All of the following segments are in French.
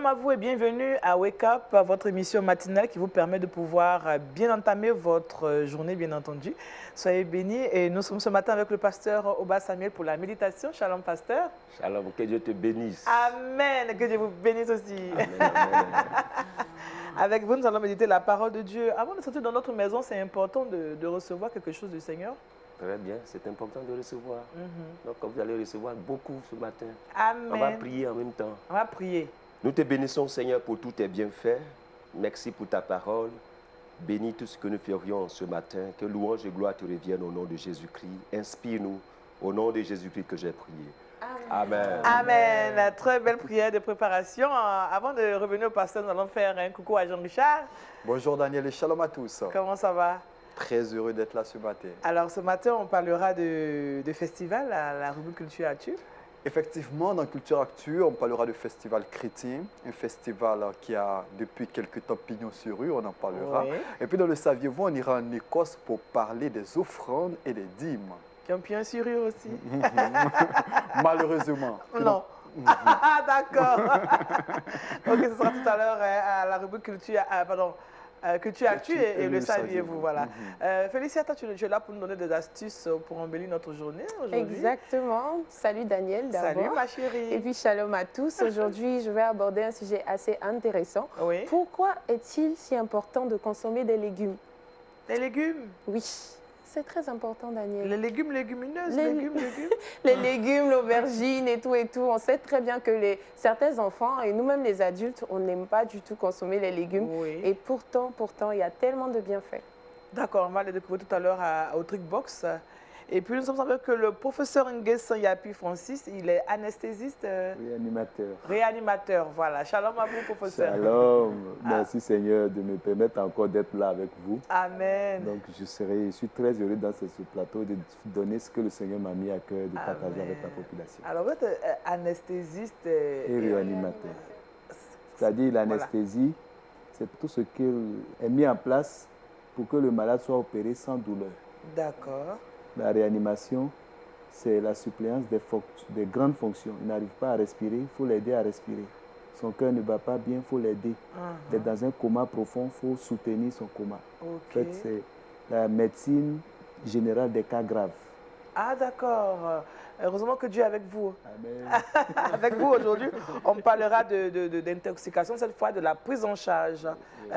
Shalom à vous et bienvenue à Wake Up, votre émission matinale qui vous permet de pouvoir bien entamer votre journée, bien entendu. Soyez bénis et nous sommes ce matin avec le pasteur Oba Samuel pour la méditation. Shalom, pasteur. Shalom, que Dieu te bénisse. Amen, que Dieu vous bénisse aussi. Amen, amen. Avec vous, nous allons méditer la parole de Dieu. Avant de sortir dans notre maison, c'est important de recevoir quelque chose du Seigneur. Très bien, c'est important de recevoir. Donc, vous allez recevoir beaucoup ce matin. Amen. On va prier en même temps. On va prier. Nous te bénissons, Seigneur, pour tous tes bienfaits. Merci pour ta parole. Bénis tout ce que nous ferions ce matin. Que louange et gloire te reviennent au nom de Jésus-Christ. Inspire-nous au nom de Jésus-Christ que j'ai prié. Amen. Amen. Très belle prière de préparation. Avant de revenir au pasteur, nous allons faire un coucou à Jean-Richard. Bonjour Daniel et shalom à tous. Comment ça va? Très heureux d'être là ce matin. Alors ce matin, on parlera de festival à la rubrique Culture Actu. Effectivement, dans Culture Actu, on parlera du festival chrétien, un festival qui a depuis quelques temps pignon sur rue, on en parlera. Oui. Et puis dans le saviez-vous, on ira en Écosse pour parler des offrandes et des dîmes. Qui ont pignon sur rue aussi. Malheureusement. Non. D'accord. Ok, ce sera tout à l'heure à la rubrique Culture, Culture Actu et le saviez-vous. Voilà. Félicia, toi, tu es là pour nous donner des astuces pour embellir notre journée aujourd'hui. Exactement. Salut Daniel d'abord. Salut ma chérie. Et puis shalom à tous. Aujourd'hui, je vais aborder un sujet assez intéressant. Oui. Pourquoi est-il si important de consommer des légumes? Les légumes. Oui, c'est très important Daniel. Les légumes légumineuses, Les- légumes. Les légumes, l'aubergine et tout. On sait très bien que certains enfants et nous-mêmes les adultes, on n'aime pas du tout consommer les légumes. Oui. Et pourtant, il y a tellement de bienfaits. D'accord, on va les découvrir tout à l'heure au Trickbox. Et puis nous sommes avec le professeur Nguessan Yapi Francis, il est anesthésiste, réanimateur. Voilà, shalom à vous professeur. Shalom. Merci Seigneur de me permettre encore d'être là avec vous. Amen. Donc je suis très heureux dans ce plateau de donner ce que le Seigneur m'a mis à cœur de partager avec la population. Alors vous êtes anesthésiste Et réanimateur. C'est-à-dire l'anesthésie, c'est tout ce qui est mis en place pour que le malade soit opéré sans douleur. D'accord. La réanimation, c'est la suppléance des grandes fonctions. Il n'arrive pas à respirer, il faut l'aider à respirer. Son cœur ne bat pas bien, il faut l'aider. Il est dans un coma profond, il faut soutenir son coma. Ok. En fait, c'est la médecine générale des cas graves. Ah d'accord. Heureusement que Dieu est avec vous. Amen. Avec vous aujourd'hui, on parlera d'intoxication, cette fois de la prise en charge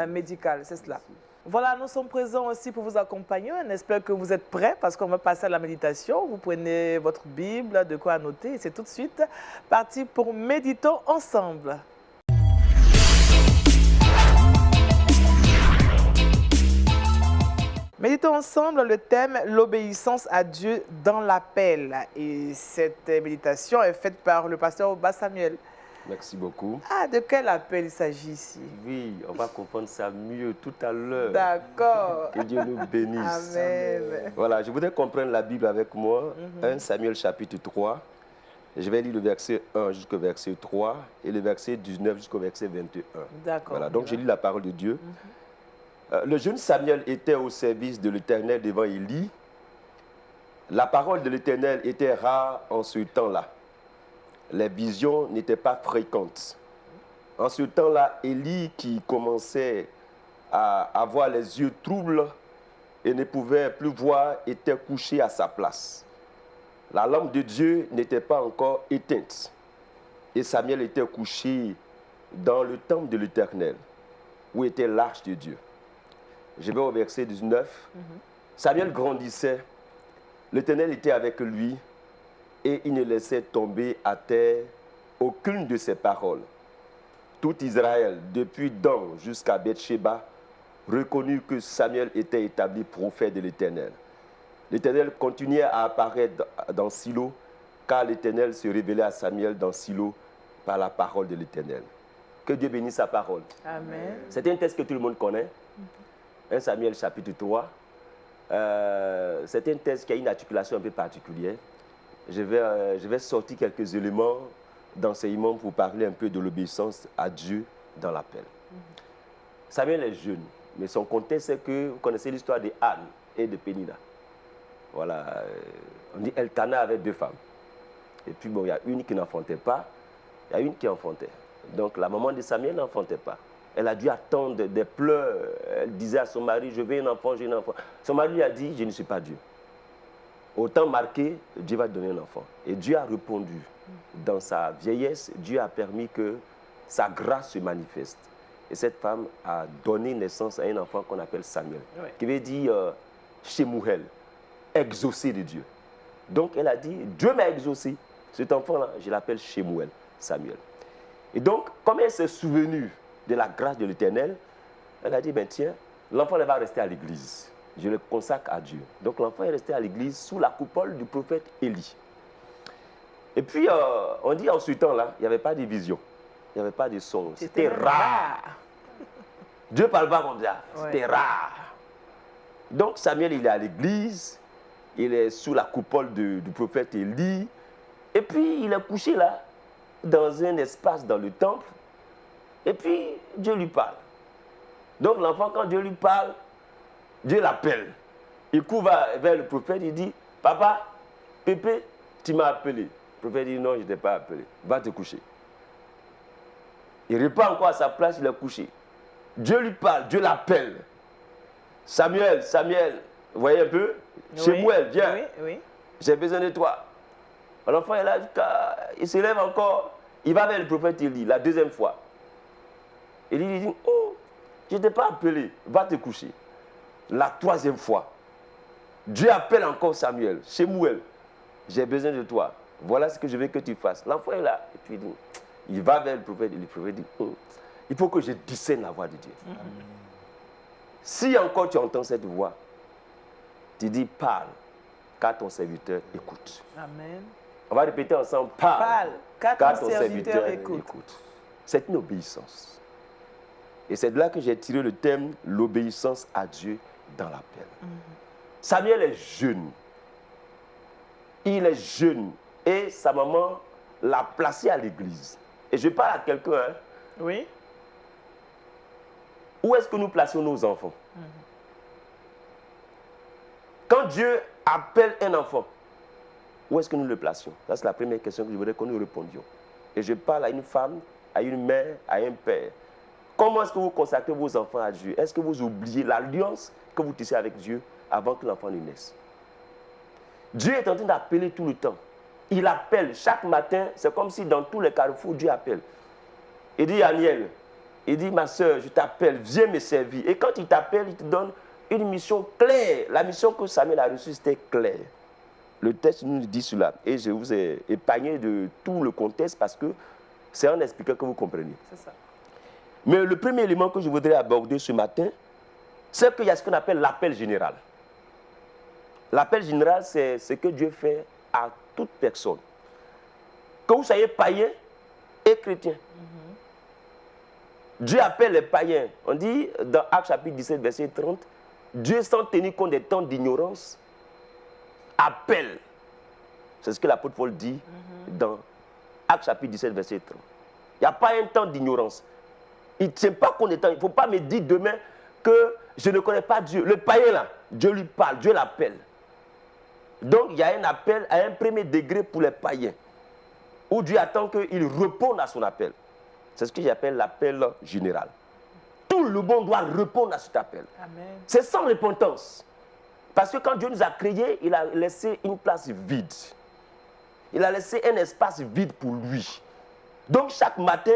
médicale, c'est cela. Voilà, nous sommes présents aussi pour vous accompagner. On espère que vous êtes prêts parce qu'on va passer à la méditation. Vous prenez votre Bible, de quoi noter. Et c'est tout de suite parti pour méditons ensemble. Méditons ensemble le thème l'obéissance à Dieu dans l'appel. Et cette méditation est faite par le pasteur Oba Samuel. Merci beaucoup. Ah, de quel appel il s'agit ici? Oui, on va comprendre ça mieux tout à l'heure. D'accord. Que Dieu nous bénisse. Amen. Voilà, je voudrais qu'on prenne la Bible avec moi. 1 Samuel chapitre 3. Je vais lire le verset 1 jusqu'au verset 3 et le verset 19 jusqu'au verset 21. D'accord. Voilà, donc je lis la parole de Dieu. Le jeune Samuel était au service de l'Éternel devant Élie. La parole de l'Éternel était rare en ce temps-là. Les visions n'étaient pas fréquentes. En ce temps-là, Élie, qui commençait à avoir les yeux troubles et ne pouvait plus voir, était couché à sa place. La lampe de Dieu n'était pas encore éteinte. Et Samuel était couché dans le temple de l'Éternel, où était l'arche de Dieu. Je vais au verset 19. Samuel grandissait, l'Éternel était avec lui, et il ne laissait tomber à terre aucune de ses paroles. Tout Israël, depuis Dan jusqu'à Beth-Sheba, reconnut que Samuel était établi prophète de l'Éternel. L'Éternel continuait à apparaître dans Silo, car l'Éternel se révélait à Samuel dans Silo par la parole de l'Éternel. Que Dieu bénisse sa parole. Amen. C'est un texte que tout le monde connaît. 1 Samuel chapitre 3. C'est un texte qui a une articulation un peu particulière. Je vais sortir quelques éléments d'enseignement pour parler un peu de l'obéissance à Dieu dans l'appel. Samuel est jeune, mais son contexte c'est que vous connaissez l'histoire de Anne et de Pénina. Voilà, on dit Elkanah avait deux femmes. Et puis bon, il y a une qui n'enfantait pas, il y a une qui enfantait. Donc la maman de Samuel n'enfantait pas. Elle a dû attendre des pleurs. Elle disait à son mari, je veux un enfant, j'ai un enfant. Son mari lui a dit, je ne suis pas Dieu. Au temps marqué, Dieu va te donner un enfant. Et Dieu a répondu. Dans sa vieillesse, Dieu a permis que sa grâce se manifeste. Et cette femme a donné naissance à un enfant qu'on appelle Samuel, qui veut dire Shemuel, exaucé de Dieu. Donc elle a dit, Dieu m'a exaucé. Cet enfant-là, je l'appelle Shemuel, Samuel. Et donc, comme elle s'est souvenue de la grâce de l'Éternel, elle a dit, ben tiens, l'enfant va rester à l'église. Je le consacre à Dieu. Donc l'enfant est resté à l'église sous la coupole du prophète Élie. Et puis, on dit en ce temps-là, il n'y avait pas de vision, il n'y avait pas de son. C'était rare. Dieu ne parle pas comme ça. C'était rare. Donc Samuel, il est à l'église, il est sous la coupole du prophète Élie. Et puis, il est couché là, dans un espace dans le temple. Et puis, Dieu lui parle. Donc l'enfant, quand Dieu lui parle, Dieu l'appelle. Il court vers le prophète, il dit, papa, Pépé, tu m'as appelé. Le prophète dit, non, je ne t'ai pas appelé. Va te coucher. Il repart encore à sa place, il est couché. Dieu lui parle, Dieu l'appelle. Samuel, Samuel, vous voyez un peu? Shemuel, viens. J'ai besoin de toi. L'enfant est là, il se lève encore, il va vers le prophète Élie, la deuxième fois. Élie lui dit, oh, je ne t'ai pas appelé, va te coucher. La troisième fois, Dieu appelle encore Samuel, Shemuel, j'ai besoin de toi. Voilà ce que je veux que tu fasses. L'enfant est là, et puis il va vers le prophète, et le prophète dit, oh, il faut que je discerne la voix de Dieu. Si encore tu entends cette voix, tu dis, parle, car ton serviteur écoute. Amen. On va répéter ensemble, parle, car ton serviteur écoute. C'est une obéissance. Et c'est de là que j'ai tiré le thème, l'obéissance à Dieu dans l'appel. Samuel est jeune. Il est jeune. Et sa maman l'a placé à l'église. Et je parle à quelqu'un. Hein. Oui. Où est-ce que nous plaçons nos enfants? Quand Dieu appelle un enfant, où est-ce que nous le placions? Ça, c'est la première question que je voudrais que nous répondions. Et je parle à une femme, à une mère, à un père. Comment est-ce que vous consacrez vos enfants à Dieu? Est-ce que vous oubliez l'alliance que vous tissez avec Dieu avant que l'enfant ne naisse? Dieu est en train d'appeler tout le temps. Il appelle chaque matin, c'est comme si dans tous les carrefours, Dieu appelle. Il dit, Daniel, il dit, ma soeur, je t'appelle, viens me servir. Et quand il t'appelle, il te donne une mission claire. La mission que Samuel a reçue, c'était clair. Le texte nous dit cela. Et je vous ai épargné de tout le contexte parce que c'est en expliquant que vous comprenez. C'est ça. Mais le premier élément que je voudrais aborder ce matin, c'est qu'il y a ce qu'on appelle l'appel général. L'appel général, c'est ce que Dieu fait à toute personne. Que vous soyez païen et chrétien. Dieu appelle les païens. On dit dans Actes chapitre 17, verset 30, Dieu, sans tenir compte des temps d'ignorance, appelle. C'est ce que l'apôtre Paul dit dans Actes chapitre 17, verset 30. Il n'y a pas un temps d'ignorance. Il ne tient pas compte des temps. Il ne faut pas me dire demain que je ne connais pas Dieu. Le païen là, Dieu lui parle, Dieu l'appelle. Donc il y a un appel à un premier degré pour les païens, où Dieu attend qu'il réponde à son appel. C'est ce que j'appelle l'appel général. Tout le monde doit répondre à cet appel. C'est sans repentance. Parce que quand Dieu nous a créés, il a laissé une place vide. Il a laissé un espace vide pour lui. Donc chaque matin,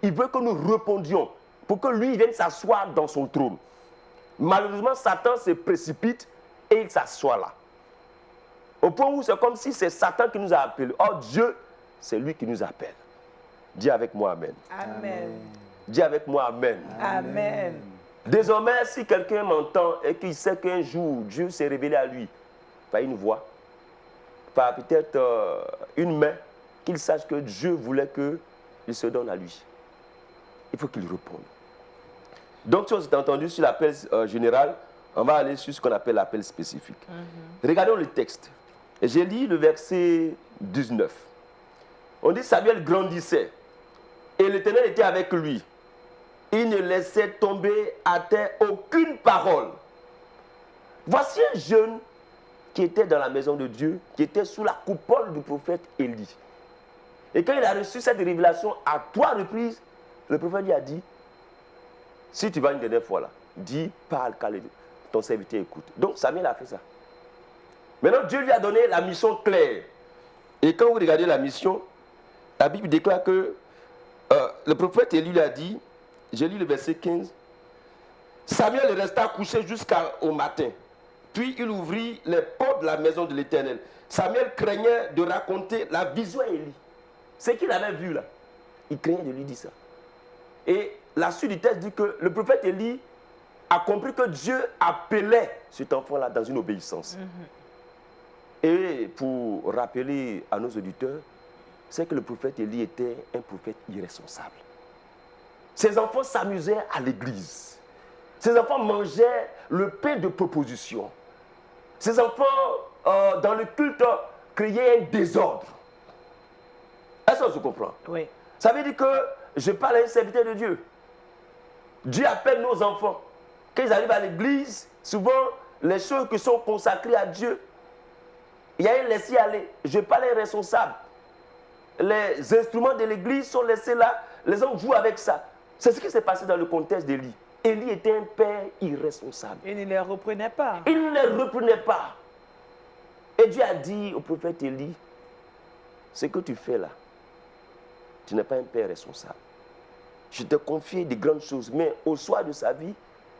il veut que nous répondions pour que lui vienne s'asseoir dans son trône. Malheureusement, Satan se précipite et il s'assoit là. Au point où c'est comme si c'est Satan qui nous a appelés. Or Dieu, c'est lui qui nous appelle. Dis avec moi Amen. Amen. Dis avec moi Amen. Amen. Désormais, si quelqu'un m'entend et qu'il sait qu'un jour Dieu s'est révélé à lui par une voix, par peut-être une main, qu'il sache que Dieu voulait qu'il se donne à lui. Il faut qu'il réponde. Donc, si on s'est entendu sur l'appel général, on va aller sur ce qu'on appelle l'appel spécifique. Regardons le texte. J'ai lu le verset 19. On dit Samuel grandissait et l'Éternel était avec lui. Il ne laissait tomber à terre aucune parole. Voici un jeune qui était dans la maison de Dieu, qui était sous la coupole du prophète Élie. Et quand il a reçu cette révélation à 3 reprises, Le prophète lui a dit, si tu vas une dernière fois là, dis, parle, car ton serviteur écoute. Donc Samuel a fait ça. Maintenant, Dieu lui a donné la mission claire. Et quand vous regardez la mission, la Bible déclare que le prophète Élie lui a dit, j'ai lu le verset 15, Samuel resta couché jusqu'au matin. Puis il ouvrit les portes de la maison de l'Éternel. Samuel craignait de raconter la vision à Élie. Ce qu'il avait vu là, il craignait de lui dire ça. Et la suite du texte dit que le prophète Élie a compris que Dieu appelait cet enfant-là dans une obéissance. Et pour rappeler à nos auditeurs, c'est que le prophète Élie était un prophète irresponsable. Ses enfants s'amusaient à l'église. Ses enfants mangeaient le pain de proposition. Ses enfants, dans le culte, créaient un désordre. Est-ce qu'on se comprend? Oui. Ça veut dire que je parle à un serviteur de Dieu. Dieu appelle nos enfants. Quand ils arrivent à l'église, souvent, les choses qui sont consacrées à Dieu, il y a un laisser-aller. Je parle à un responsable. Les instruments de l'église sont laissés là. Les gens jouent avec ça. C'est ce qui s'est passé dans le contexte d'Élie. Élie était un père irresponsable. Il ne les reprenait pas. Il ne les reprenait pas. Et Dieu a dit au prophète Élie, ce que tu fais là, tu n'es pas un père responsable. Je te confie des grandes choses, mais au soir de sa vie,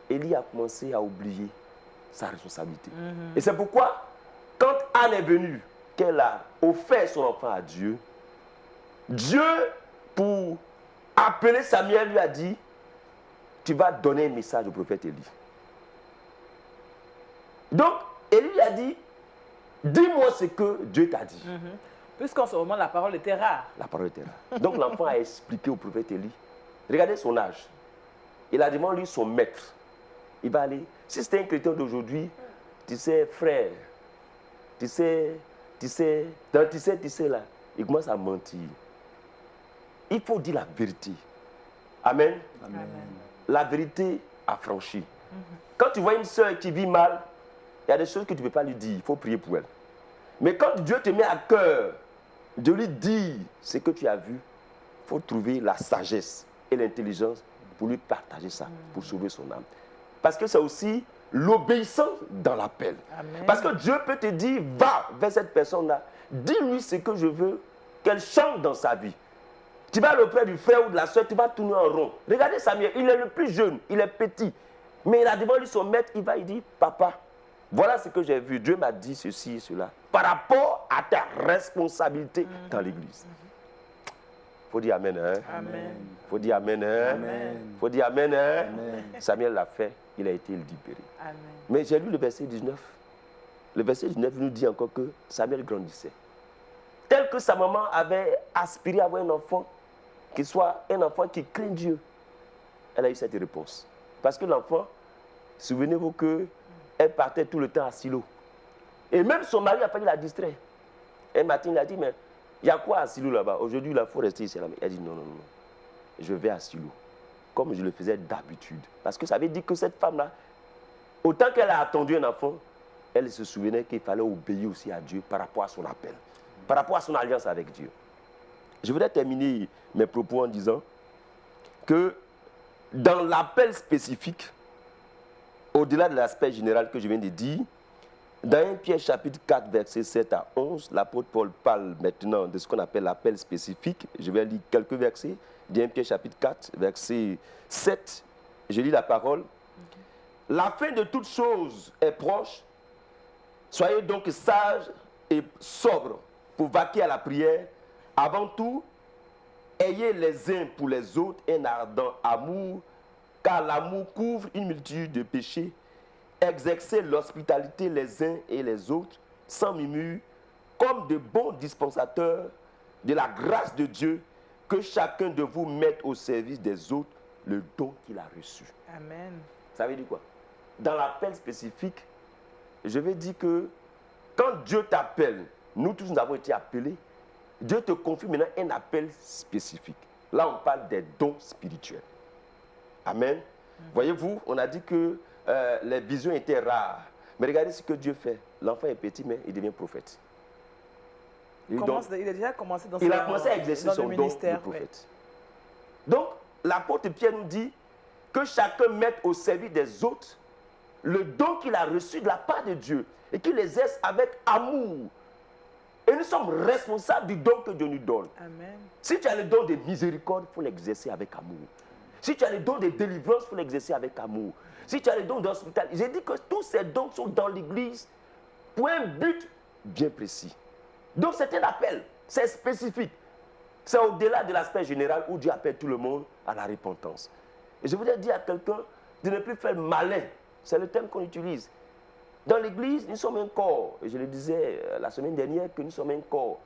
Élie a commencé à oublier sa responsabilité. Et c'est pourquoi, quand Anne est venue, qu'elle a offert son enfant à Dieu, Dieu, pour appeler Samuel, lui a dit, tu vas donner un message au prophète Élie. Donc, Élie lui a dit, dis-moi ce que Dieu t'a dit. Puisqu'en ce moment, la parole était rare. La parole était là. Donc l'enfant a expliqué au prophète Élie. Regardez son âge. Il a demandé lui son maître. Il va aller. Si c'était un chrétien d'aujourd'hui, tu sais, frère, tu sais là, il commence à mentir. Il faut dire la vérité. Amen. Amen. La vérité affranchit. Quand tu vois une soeur qui vit mal, il y a des choses que tu ne peux pas lui dire. Il faut prier pour elle. Mais quand Dieu te met à cœur de lui dire ce que tu as vu, il faut trouver la sagesse et l'intelligence pour lui partager ça, pour sauver son âme. Parce que c'est aussi l'obéissance dans l'appel. Parce que Dieu peut te dire, va vers cette personne-là, dis-lui ce que je veux qu'elle chante dans sa vie. Tu vas auprès du frère ou de la soeur, tu vas tourner en rond. Regardez Samuel, il est le plus jeune, il est petit. Mais il a devant lui son maître, il va lui dire, papa, voilà ce que j'ai vu, Dieu m'a dit ceci et cela. Par rapport à ta responsabilité dans l'église. Il faut dire Amen. Hein? Amen. Il faut dire Amen. Hein? Amen. Il faut dire Amen. Hein? Amen. Samuel l'a fait, il a été libéré. Amen. Mais j'ai lu le verset 19. Le verset 19 nous dit encore que Samuel grandissait. Tel que sa maman avait aspiré à avoir un enfant, qui soit un enfant qui craint Dieu. Elle a eu cette réponse. Parce que l'enfant, souvenez-vous qu'elle partait tout le temps à Silo. Et même son mari a failli la distraire. Un matin, il a dit, mais il y a quoi à Silo là-bas? Aujourd'hui, il faut rester ici. Elle a dit, non, non, non. Je vais à Silo. Comme je le faisais d'habitude. Parce que ça veut dire que cette femme-là, autant qu'elle a attendu un enfant, elle se souvenait qu'il fallait obéir aussi à Dieu par rapport à son appel. Par rapport à son alliance avec Dieu. Je voudrais terminer mes propos en disant que dans l'appel spécifique, au-delà de l'aspect général que je viens de dire, dans 1 Pierre chapitre 4, versets 7 à 11, l'apôtre Paul parle maintenant de ce qu'on appelle l'appel spécifique. Je vais lire quelques versets. Dans 1 Pierre chapitre 4, verset 7, je lis la parole. La fin de toutes choses est proche. Soyez donc sages et sobres pour vaquer à la prière. Avant tout, ayez les uns pour les autres un ardent amour, car l'amour couvre une multitude de péchés. Exercez l'hospitalité les uns et les autres, sans murmure, comme de bons dispensateurs de la grâce de Dieu, que chacun de vous mette au service des autres le don qu'il a reçu. Amen. Ça veut dire quoi? Dans l'appel spécifique, je vais dire que quand Dieu t'appelle, nous tous nous avons été appelés, Dieu te confie maintenant un appel spécifique. Là, on parle des dons spirituels. Amen. Voyez-vous, on a dit que les visions étaient rares. Mais regardez ce que Dieu fait. L'enfant est petit, mais il devient prophète. Il a déjà commencé dans il a commencé à exercer son don de ministère, prophète. Donc, l'apôtre Pierre nous dit que chacun mette au service des autres le don qu'il a reçu de la part de Dieu et qu'il l'exerce avec amour. Et nous sommes responsables du don que Dieu nous donne. Amen. Si tu as le don de miséricorde, il faut l'exercer avec amour. Si tu as le don de délivrance, il faut l'exercer avec amour. Si tu as le don d'hospitalité, j'ai dit que tous ces dons sont dans l'Église pour un but bien précis. Donc c'est un appel, c'est spécifique. C'est au-delà de l'aspect général où Dieu appelle tout le monde à la repentance. Et je voudrais dire à quelqu'un de ne plus faire malin. C'est le terme qu'on utilise. Dans l'Église, nous sommes un corps. Et je le disais la semaine dernière que nous sommes un corps.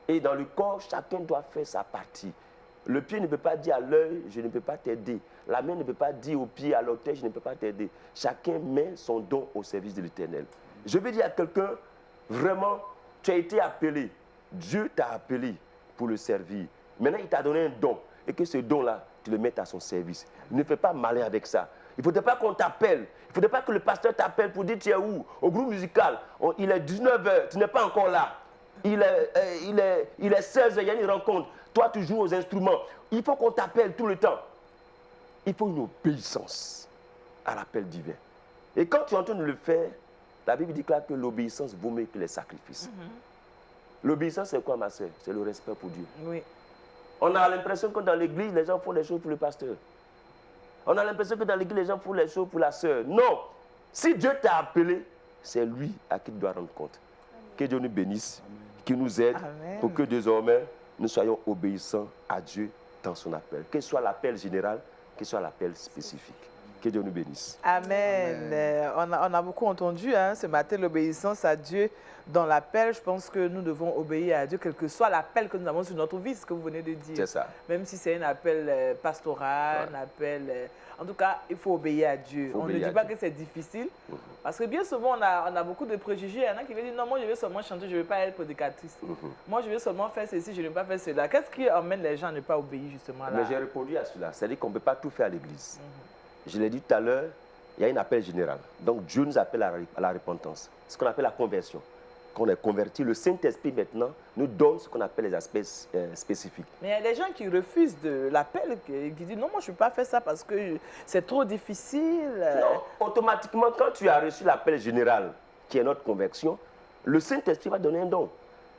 Et dans le corps, chacun doit faire sa partie. Le pied ne peut pas dire à l'œil, je ne peux pas t'aider. La main ne peut pas dire au pied, à l'orteil, je ne peux pas t'aider. Chacun met son don au service de l'Éternel. Je veux dire à quelqu'un, vraiment, tu as été appelé. Dieu t'a appelé pour le servir. Maintenant, il t'a donné un don. Et que ce don-là, tu le mettes à son service. Ne fais pas malin avec ça. Il ne faudrait pas qu'on t'appelle. Il ne faudrait pas que le pasteur t'appelle pour dire tu es où? Au groupe musical. Il est 19h, tu n'es pas encore là. Il est 16h, il y a une rencontre. Toi, tu joues aux instruments. Il faut qu'on t'appelle tout le temps. Il faut une obéissance à l'appel divin. Et quand tu es en train de le faire, la Bible déclare que l'obéissance vaut mieux que les sacrifices. L'obéissance, c'est quoi, ma soeur? C'est le respect pour Dieu. Oui. On a l'impression que dans l'église, les gens font les choses pour le pasteur. On a l'impression que dans l'église, les gens font les choses pour la sœur. Non. Si Dieu t'a appelé, c'est lui à qui tu dois rendre compte. Que Dieu nous bénisse, qu'il nous aide Amen. pour que désormais, nous soyons obéissants à Dieu dans son appel. Que ce soit l'appel général, que ce soit l'appel spécifique. Que Dieu nous bénisse. Amen. On a beaucoup entendu ce matin l'obéissance à Dieu dans l'appel. Je pense que nous devons obéir à Dieu, quel que soit l'appel que nous avons sur notre vie, ce que vous venez de dire. C'est ça. Même si c'est un appel pastoral, Ouais. un appel... en tout cas, il faut obéir à Dieu. On ne dit pas que c'est difficile. Parce que bien souvent, on a beaucoup de préjugés. Il y en a qui veulent dire, non, moi je veux seulement chanter, je ne veux pas être prédicatrice. Moi, je veux seulement faire ceci, je ne veux pas faire cela. Qu'est-ce qui emmène les gens à ne pas obéir justement là? Mais j'ai répondu à cela. C'est-à-dire qu'on ne peut pas tout faire à l'église. Je l'ai dit tout à l'heure, il y a un appel général. Donc Dieu nous appelle à la repentance. Ce qu'on appelle la conversion. Quand on est converti, le Saint-Esprit maintenant nous donne ce qu'on appelle les aspects spécifiques. Mais il y a des gens qui refusent de l'appel, qui disent non, moi je ne peux pas faire ça parce que c'est trop difficile. Non, automatiquement, quand tu as reçu l'appel général, qui est notre conversion, le Saint-Esprit va donner un don.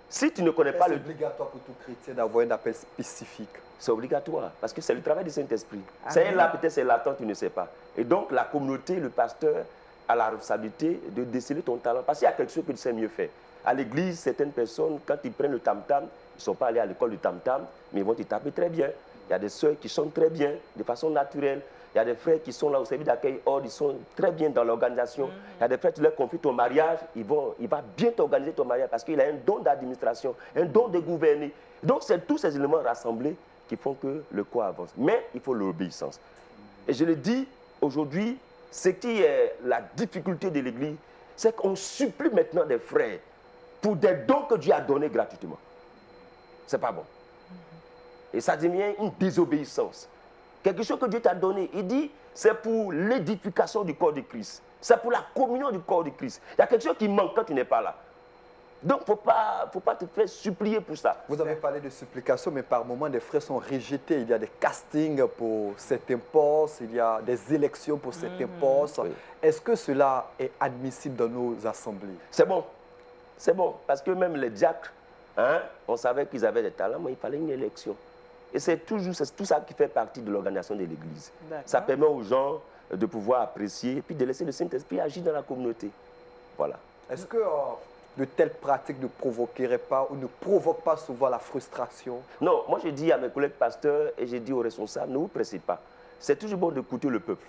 Si tu ne connais pas C'est le... obligatoire pour tout chrétien d'avoir un appel spécifique. C'est obligatoire, parce que c'est le travail du Saint-Esprit. C'est là, peut-être c'est latent, tu ne sais pas. Et donc, la communauté, le pasteur, a la responsabilité de déceler ton talent, parce qu'il y a quelque chose que tu sais mieux faire. À l'église, certaines personnes, quand ils prennent le tam-tam, ils ne sont pas allés à l'école du tam-tam, mais ils vont te taper très bien. Il y a des sœurs qui chantent très bien, de façon naturelle. Il y a des frères qui sont là au service d'accueil, ils sont très bien dans l'organisation. Il y a des frères, tu leur confies ton mariage, il va bien t'organiser ton mariage parce qu'il a un don d'administration, un don de gouverner. Donc, c'est tous ces éléments rassemblés qui font que le corps avance. Mais il faut l'obéissance. Et je le dis aujourd'hui, ce qui est la difficulté de l'Église, c'est qu'on supplie maintenant des frères pour des dons que Dieu a donnés gratuitement. Ce n'est pas bon. Et ça devient une désobéissance. Quelque chose que Dieu t'a donné, il dit, c'est pour l'édification du corps de Christ. C'est pour la communion du corps de Christ. Il y a quelque chose qui manque quand tu n'es pas là. Donc, il ne faut pas te faire supplier pour ça. Vous avez parlé de supplication, mais par moments, des frères sont rejetés. Il y a des castings pour certains postes, il y a des élections pour certains postes. Oui. Est-ce que cela est admissible dans nos assemblées? C'est bon. C'est bon. Parce que même les diacres, on savait qu'ils avaient des talents, mais il fallait une élection. Et c'est tout ça qui fait partie de l'organisation de l'Église. Ça permet aux gens de pouvoir apprécier et puis de laisser le Saint-Esprit agir dans la communauté. Voilà. Est-ce que de telles pratiques ne provoqueraient pas ou ne provoquent pas souvent la frustration? Non, moi je dis à mes collègues pasteurs et je dis aux responsables, ne vous pressez pas. C'est toujours bon d'écouter le peuple.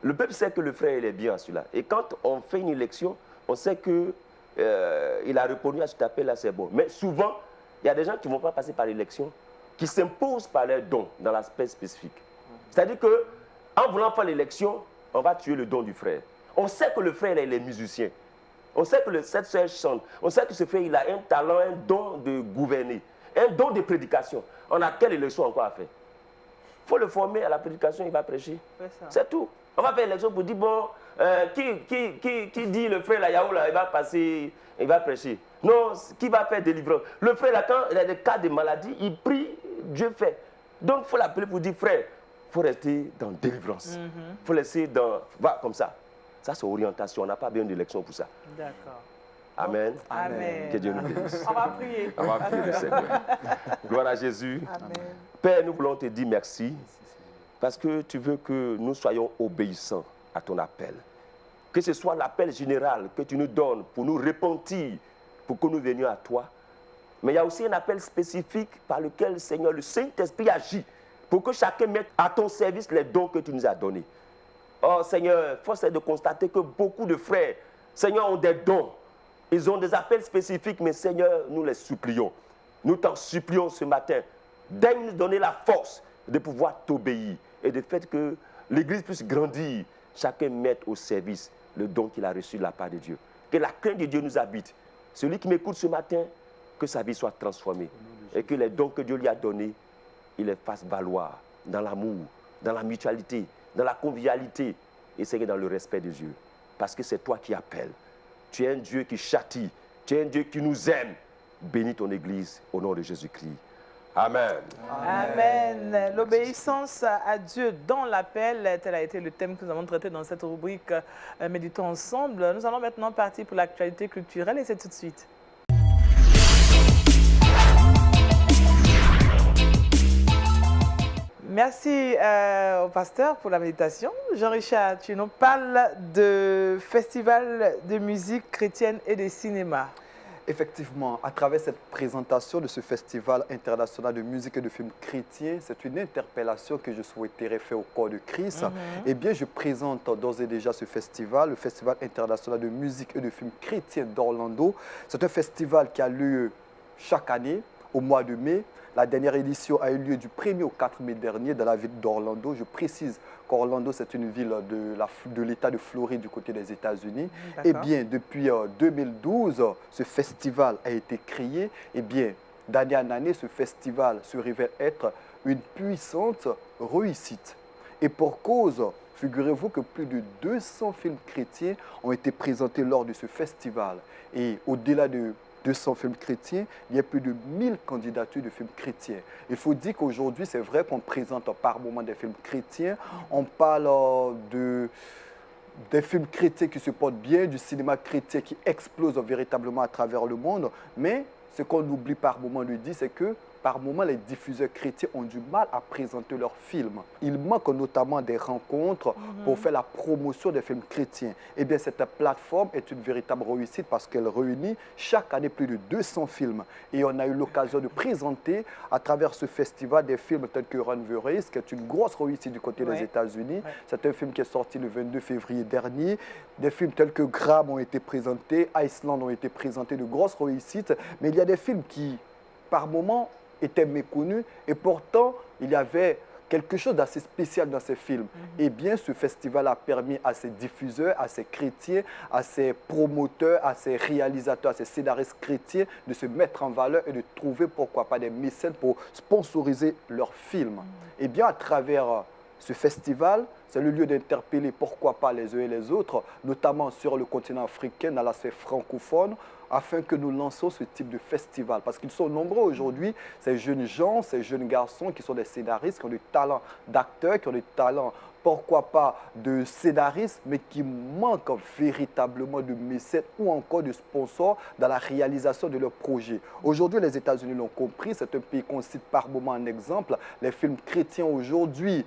Le peuple sait que le frère il est bien à celui-là. Et quand on fait une élection, on sait qu'il a répondu à cet appel-là, c'est bon. Mais souvent, il y a des gens qui ne vont pas passer par l'élection, qui s'imposent par leurs dons dans l'aspect spécifique. C'est-à-dire qu'en voulant faire l'élection, on va tuer le don du frère. On sait que le frère il est musicien. On sait que cette sœur chante. On sait que ce frère il a un talent, un don de gouverner, un don de prédication. On a quelle élection encore à faire? Il faut le former à la prédication, il va prêcher. C'est tout. On va faire l'élection pour dire, bon, qui dit le frère là, Yahoo, là, il va passer, il va prêcher. Non, qui va faire délivrance? Le frère là, quand il a des cas de maladie, il prie, Dieu fait. Donc il faut l'appeler pour dire, frère, faut rester dans délivrance. Il faut laisser dans... Voilà, comme ça. Ça, c'est orientation. On n'a pas besoin d'élection pour ça. D'accord. Amen. Amen. Que Dieu nous bénisse. On va prier. On va prier le Seigneur. Gloire à Jésus. Amen. Père, nous voulons te dire merci parce que tu veux que nous soyons obéissants à ton appel. Que ce soit l'appel général que tu nous donnes pour nous repentir, pour que nous venions à toi. Mais il y a aussi un appel spécifique par lequel, Seigneur, le Saint-Esprit agit pour que chacun mette à ton service les dons que tu nous as donnés. Oh Seigneur, force est de constater que beaucoup de frères, Seigneur, ont des dons. Ils ont des appels spécifiques, mais Seigneur, nous les supplions. Nous t'en supplions ce matin. Daigne nous donner la force de pouvoir t'obéir et de fait que l'Église puisse grandir. Chacun mette au service le don qu'il a reçu de la part de Dieu. Que la crainte de Dieu nous habite. Celui qui m'écoute ce matin, que sa vie soit transformée. Et que les dons que Dieu lui a donnés, il les fasse valoir dans l'amour, dans la mutualité, dans la convivialité et c'est dans le respect de Dieu. Parce que c'est toi qui appelles. Tu es un Dieu qui châtie. Tu es un Dieu qui nous aime. Bénis ton Église au nom de Jésus-Christ. Amen. Amen. L'obéissance à Dieu dans l'appel, tel a été le thème que nous avons traité dans cette rubrique Méditons ensemble. Nous allons maintenant partir pour l'actualité culturelle et c'est tout de suite. Merci au pasteur pour la méditation. Jean-Richard, tu nous parles de festival de musique chrétienne et de cinéma. Effectivement, à travers cette présentation de ce festival international de musique et de films chrétiens, c'est une interpellation que je souhaiterais faire au corps de Christ. Eh bien, je présente d'ores et déjà ce festival, le Festival international de musique et de films chrétiens d'Orlando. C'est un festival qui a lieu chaque année au mois de mai. La dernière édition a eu lieu du 1er au 4 mai dernier dans la ville d'Orlando. Je précise qu'Orlando, c'est une ville de l'État de Floride du côté des États-Unis. Eh bien, depuis 2012, ce festival a été créé. Eh bien, d'année en année, ce festival se révèle être une puissante réussite. Et pour cause, figurez-vous que plus de 200 films chrétiens ont été présentés lors de ce festival. Et au-delà de 200 films chrétiens, il y a plus de 1000 candidatures de films chrétiens. Il faut dire qu'aujourd'hui, c'est vrai qu'on présente par moment des films chrétiens. On parle des films chrétiens qui se portent bien, du cinéma chrétien qui explose véritablement à travers le monde. Mais ce qu'on oublie par moment de dire, c'est que par moment, les diffuseurs chrétiens ont du mal à présenter leurs films. Il manque notamment des rencontres pour faire la promotion des films chrétiens. Eh bien, cette plateforme est une véritable réussite parce qu'elle réunit chaque année plus de 200 films. Et on a eu l'occasion de présenter à travers ce festival des films tels que Run the Race, qui est une grosse réussite du côté des États-Unis. C'est un film qui est sorti le 22 février dernier. Des films tels que Graham ont été présentés, Iceland ont été présentés, de grosses réussites. Mais il y a des films qui, par moments, étaient méconnus et pourtant il y avait quelque chose d'assez spécial dans ces films. Eh bien, ce festival a permis à ces diffuseurs, à ces chrétiens, à ces promoteurs, à ces réalisateurs, à ces scénaristes chrétiens de se mettre en valeur et de trouver, pourquoi pas, des mécènes pour sponsoriser leurs films. Eh bien, à travers ce festival, c'est le lieu d'interpeller, pourquoi pas, les uns et les autres, notamment sur le continent africain, dans l'aspect francophone, afin que nous lancions ce type de festival. Parce qu'ils sont nombreux aujourd'hui, ces jeunes gens, ces jeunes garçons qui sont des scénaristes, qui ont du talent d'acteurs, qui ont du talent, pourquoi pas, de scénaristes, mais qui manquent véritablement de mécènes ou encore de sponsors dans la réalisation de leurs projets. Aujourd'hui, les États-Unis l'ont compris, c'est un pays qu'on cite par moment en exemple. Les films chrétiens aujourd'hui,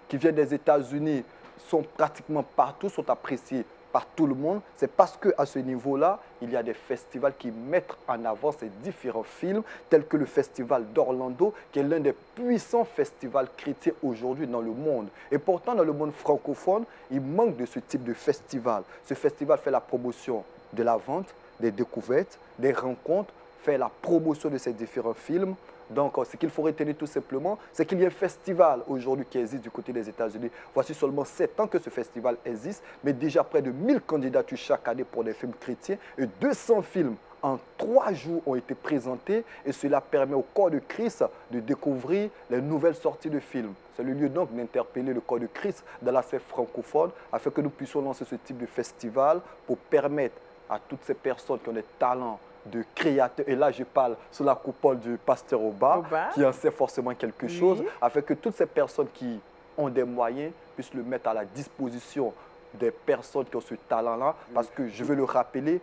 qui viennent des États-Unis, sont pratiquement partout, sont appréciés par tout le monde. C'est parce qu'à ce niveau-là, il y a des festivals qui mettent en avant ces différents films, tels que le Festival d'Orlando, qui est l'un des puissants festivals chrétiens aujourd'hui dans le monde. Et pourtant, dans le monde francophone, il manque de ce type de festival. Ce festival fait la promotion de la vente, des découvertes, des rencontres, fait la promotion de ces différents films. Donc, ce qu'il faut retenir tout simplement, c'est qu'il y a un festival aujourd'hui qui existe du côté des États-Unis. Voici seulement 7 ans que ce festival existe, mais déjà près de 1000 candidatures chaque année pour des films chrétiens et 200 films en 3 jours ont été présentés et cela permet au corps de Christ de découvrir les nouvelles sorties de films. C'est le lieu donc d'interpeller le corps de Christ dans l'aspect francophone afin que nous puissions lancer ce type de festival pour permettre à toutes ces personnes qui ont des talents de créateurs, et là je parle sous la coupole du pasteur Oba, qui en sait forcément quelque chose, afin que toutes ces personnes qui ont des moyens puissent le mettre à la disposition des personnes qui ont ce talent-là. Parce que, je veux le rappeler,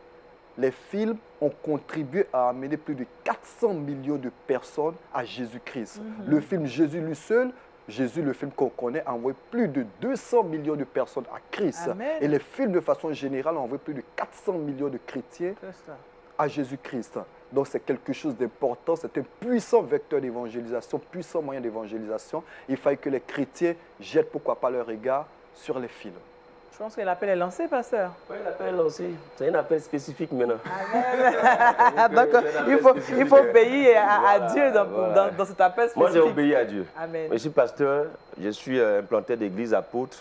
les films ont contribué à amener plus de 400 millions de personnes à Jésus-Christ. Le film Jésus lui seul, Jésus, le film qu'on connaît, a envoyé plus de 200 millions de personnes à Christ. Amen. Et les films, de façon générale, ont envoyé plus de 400 millions de chrétiens à Jésus-Christ. Donc, c'est quelque chose d'important. C'est un puissant vecteur d'évangélisation, puissant moyen d'évangélisation. Il fallait que les chrétiens jettent, pourquoi pas, leur regard sur les films. Je pense que l'appel est lancé, pasteur. Oui, l'appel est lancé. C'est un appel spécifique maintenant. Donc, il faut obéir à Dieu dans cet appel Moi, spécifique. j'ai obéi à Dieu. Amen. Je suis pasteur, je suis implanté d'église apôtre,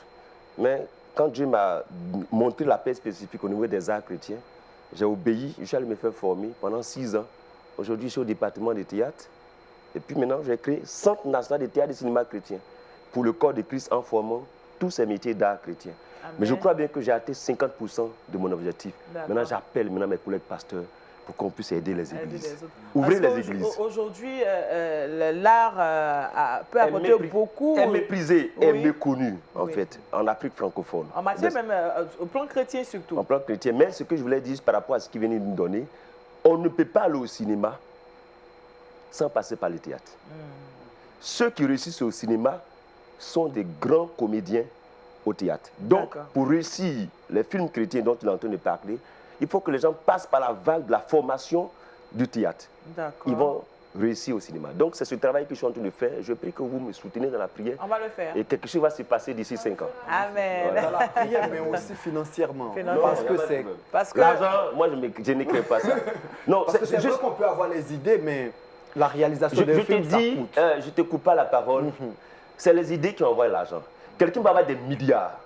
mais quand Dieu m'a montré l'appel spécifique au niveau des arts chrétiens, j'ai obéi, je suis allé me faire former pendant 6 ans. Aujourd'hui, je suis au département de théâtre. Et puis maintenant, j'ai créé Centre national de théâtre et de cinéma chrétien pour le corps de Christ en formant tous ces métiers d'art chrétien. Amen. Mais je crois bien que j'ai atteint 50% de mon objectif. D'accord. Maintenant, j'appelle mes collègues pasteurs pour qu'on puisse aider les Aider églises. les autres. Ouvrir Parce les qu'au- églises. Aujourd'hui, l'art peut apporter beaucoup. Est méprisé, est Oui. méconnu, en Oui. fait, en Afrique francophone. En matière Mais- même, au plan chrétien surtout. En plan chrétien. Mais ce que je voulais dire par rapport à ce qu'il venait de nous donner, on ne peut pas aller au cinéma sans passer par le théâtre. Ceux qui réussissent au cinéma sont des grands comédiens au théâtre. Donc, D'accord. pour réussir les films chrétiens dont il est en train de parler, il faut que les gens passent par la vague de la formation du théâtre. D'accord. Ils vont réussir au cinéma. Donc, c'est ce travail que je suis en train de faire. Je prie que vous me soutenez dans la prière. On va le faire. Et quelque chose va se passer d'ici 5 ans. Amen. Dans la prière, mais aussi financièrement. Financièrement. Parce Non, y a que pas de c'est... problème. Parce que L'argent, moi, je n'écris pas ça. Non, Parce que c'est juste... vrai qu'on peut avoir les idées, mais la réalisation Je des te films, ça dis, coûte. je te coupe pas la parole, c'est les idées qui envoient l'argent. Quelqu'un va avoir des milliards,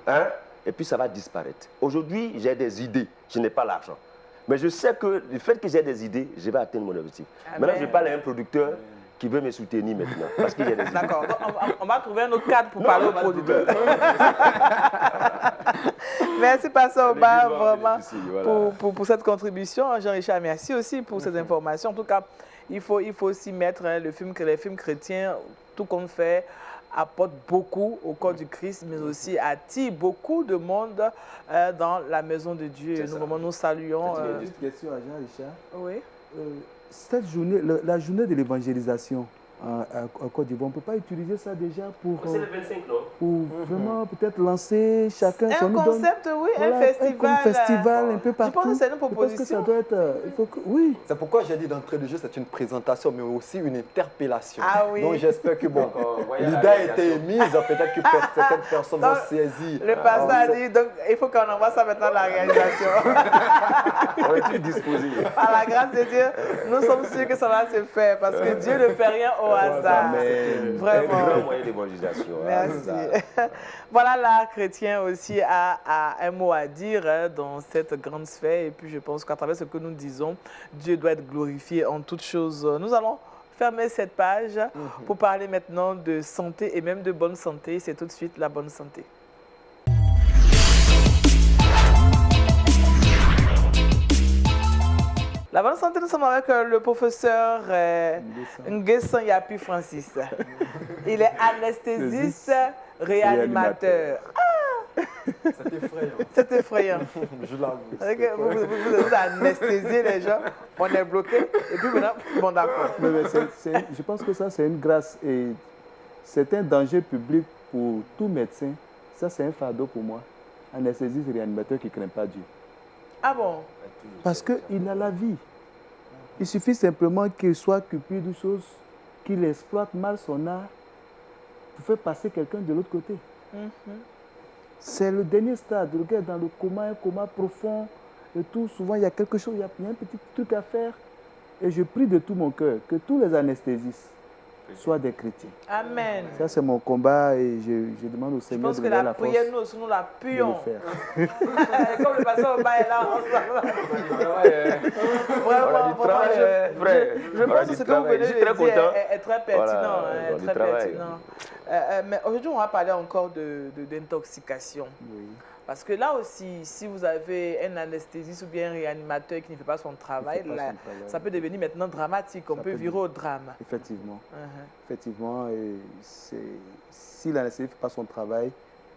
hein, et puis ça va disparaître. Aujourd'hui, j'ai des idées, je n'ai pas l'argent. Mais je sais que le fait que j'ai des idées, je vais atteindre mon objectif. Amen. Maintenant, je parle à un producteur qui veut me soutenir maintenant, parce qu'il y a des idées. D'accord. Donc, on va trouver un autre cadre pour parler au producteur. Merci, Pasteur Oba, vivants vraiment, bénéficient, voilà. pour cette contribution. Jean-Richard, merci aussi pour ces informations. En tout cas, il faut aussi mettre les films chrétiens, tout qu'on fait, apporte beaucoup au corps du Christ, mais aussi attire beaucoup de monde dans la maison de Dieu. C'est Nous, ça. vraiment, nous saluons. Une petite question à Jean-Richard. Oui. Cette journée, la journée de l'évangélisation en Côte d'Ivoire, on ne peut pas utiliser ça déjà pour C'est le 25, non? vraiment peut-être lancer chacun Un son nous donne- concept, oui, voilà, un festival. comme festival un peu partout. Je pense que c'est une Je pense que proposition. ça doit être... il faut que, oui. C'est pourquoi j'ai dit d'entrée de jeu, c'est une présentation, mais aussi une interpellation. Ah oui. Donc j'espère que bon, voyez la l'idée a été réalisation. émise, peut-être que certaines personnes vont Donc, saisir. Le pasteur a dit, donc il faut qu'on envoie ça maintenant à la réalisation. On est tous disposés. Par la grâce de Dieu, nous sommes sûrs que ça va se faire parce que Dieu ne fait rien au hasard. Un Vraiment. grand moyen d'évangélisation. Merci. Voilà, l'art chrétien aussi a un mot à dire dans cette grande sphère. Et puis je pense qu'à travers ce que nous disons, Dieu doit être glorifié en toutes choses. Nous allons fermer cette page pour parler maintenant de santé et même de bonne santé. C'est tout de suite la bonne santé. La bonne santé, nous sommes avec le professeur Nguessan Yapi Francis. Il est anesthésiste, réanimateur. C'est effrayant. C'est effrayant. Je l'avoue. C'est que vous anesthésiez les gens, on est bloqué, et puis maintenant, bon d'accord. Mais je pense que ça, c'est une grâce et c'est un danger public pour tout médecin. Ça, c'est un fardeau pour moi. Anesthésiste et réanimateur qui ne craint pas Dieu. Ah bon? Parce qu'il a la vie. Il suffit simplement qu'il soit cupide de choses, qu'il exploite mal son art pour faire passer quelqu'un de l'autre côté. C'est le dernier stade. Le gars est dans le coma, un coma profond et tout. Souvent, il y a quelque chose, il y a un petit truc à faire. Et je prie de tout mon cœur que tous les anesthésistes soient des chrétiens. Amen. Ça, c'est mon combat et je demande au Je Seigneur pense de que me donner la la force prière, nous aussi, nous la de le puons. faire. Comme le pasteur Oba est là, vraiment, travail, frère. je On a pense du que ce que vous travail. venez Je suis de très dire content. est très pertinent. Voilà, Est on a du très travail. pertinent. Mais aujourd'hui, on va parler encore d'intoxication. Oui. Parce que là aussi, si vous avez un anesthésiste ou bien un réanimateur qui ne fait pas son travail, ça peut devenir maintenant dramatique. On peut virer au drame. Effectivement. Effectivement, et si l'anesthésiste ne fait pas son travail,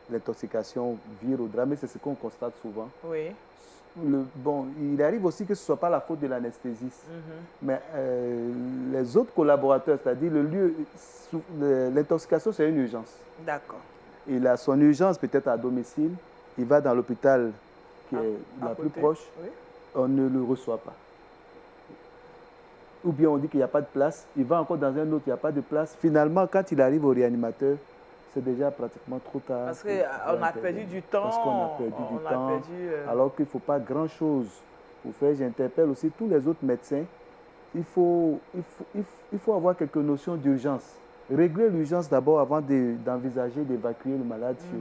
l'intoxication vire au drame. Et c'est ce qu'on constate souvent. Oui. Bon, il arrive aussi que ce ne soit pas la faute de l'anesthésiste. Mais les autres collaborateurs, c'est-à-dire l'intoxication, c'est une urgence. D'accord. Il a son urgence peut-être à domicile. Il va dans l'hôpital qui est la plus proche, on ne le reçoit pas. Ou bien on dit qu'il n'y a pas de place, il va encore dans un autre, il n'y a pas de place. Finalement, quand il arrive au réanimateur, c'est déjà pratiquement trop tard. Parce qu'on a perdu du temps. Parce qu'on a perdu du temps, alors qu'il ne faut pas grand-chose pour faire. J'interpelle aussi tous les autres médecins. Il faut avoir quelques notions d'urgence. Régler l'urgence d'abord avant d'envisager d'évacuer le malade chez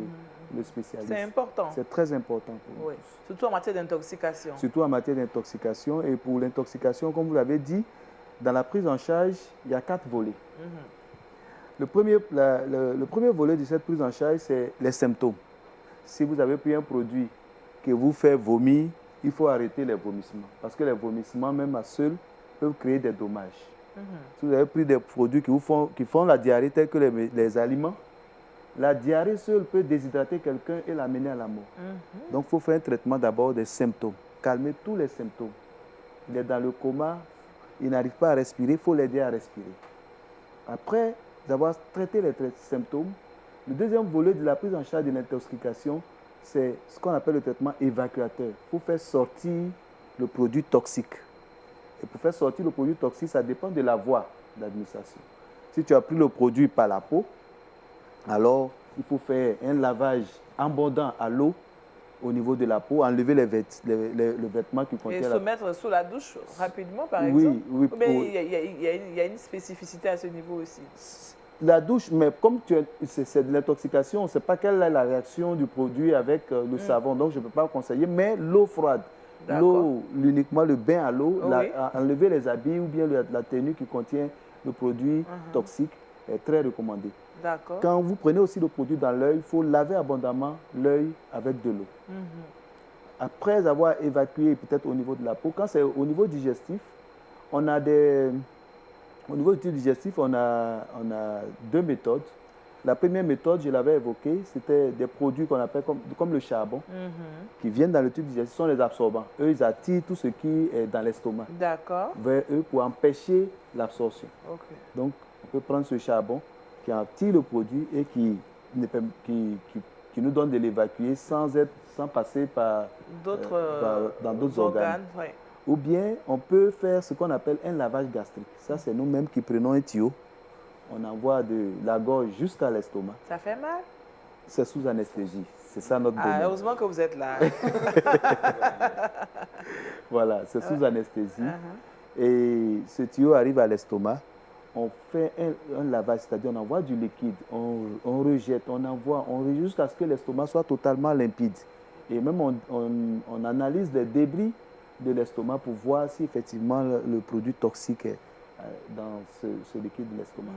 le spécialiste. C'est important. C'est très important pour nous tous. Surtout en matière d'intoxication. Surtout en matière d'intoxication. Et pour l'intoxication, comme vous l'avez dit, dans la prise en charge, il y a 4 volets. Le premier volet de cette prise en charge, c'est les symptômes. Si vous avez pris un produit qui vous fait vomir, il faut arrêter les vomissements. Parce que les vomissements, même à seuls, peuvent créer des dommages. Si vous avez pris des produits qui font la diarrhée, tels que les aliments, la diarrhée seule peut déshydrater quelqu'un et l'amener à la mort. Donc, il faut faire un traitement d'abord des symptômes. Calmer tous les symptômes. Il est dans le coma, il n'arrive pas à respirer, il faut l'aider à respirer. Après avoir traité les symptômes, le deuxième volet de la prise en charge de l'intoxication, c'est ce qu'on appelle le traitement évacuateur. Il faut faire sortir le produit toxique. Et pour faire sortir le produit toxique, ça dépend de la voie d'administration. Si tu as pris le produit par la peau, alors il faut faire un lavage abondant à l'eau au niveau de la peau, enlever le vêtement qui contient et se mettre sous la douche rapidement, par exemple. Oui. Il y a une spécificité à ce niveau aussi. La douche, mais comme c'est de l'intoxication, on ne sait pas quelle est la réaction du produit avec le savon, donc je ne peux pas conseiller, mais l'eau froide. L'eau, uniquement le bain à l'eau, enlever les habits ou bien la tenue qui contient le produit toxique est très recommandé. Quand vous prenez aussi le produit dans l'œil, il faut laver abondamment l'œil avec de l'eau. Après avoir évacué peut-être au niveau de la peau, quand c'est au niveau digestif, on a au niveau du tube digestif, on a 2 méthodes. La première méthode, je l'avais évoquée, c'était des produits qu'on appelle comme le charbon, qui viennent dans le tube digestif, ce sont les absorbants. Eux, ils attirent tout ce qui est dans l'estomac vers eux pour empêcher l'absorption. Donc, on peut prendre ce charbon qui attire le produit et qui nous donne de l'évacuer sans passer par dans d'autres organes. Ou bien, on peut faire ce qu'on appelle un lavage gastrique. Ça, c'est nous-mêmes qui prenons un tuyau. On envoie de la gorge jusqu'à l'estomac. Ça fait mal? C'est sous anesthésie. C'est ça notre domaine. Heureusement que vous êtes là. Voilà, c'est sous anesthésie. Et ce tuyau arrive à l'estomac. On fait un lavage, c'est-à-dire on envoie du liquide, on rejette, on rejette jusqu'à ce que l'estomac soit totalement limpide. Et même on analyse les débris de l'estomac pour voir si effectivement le produit toxique est dans ce liquide de l'estomac.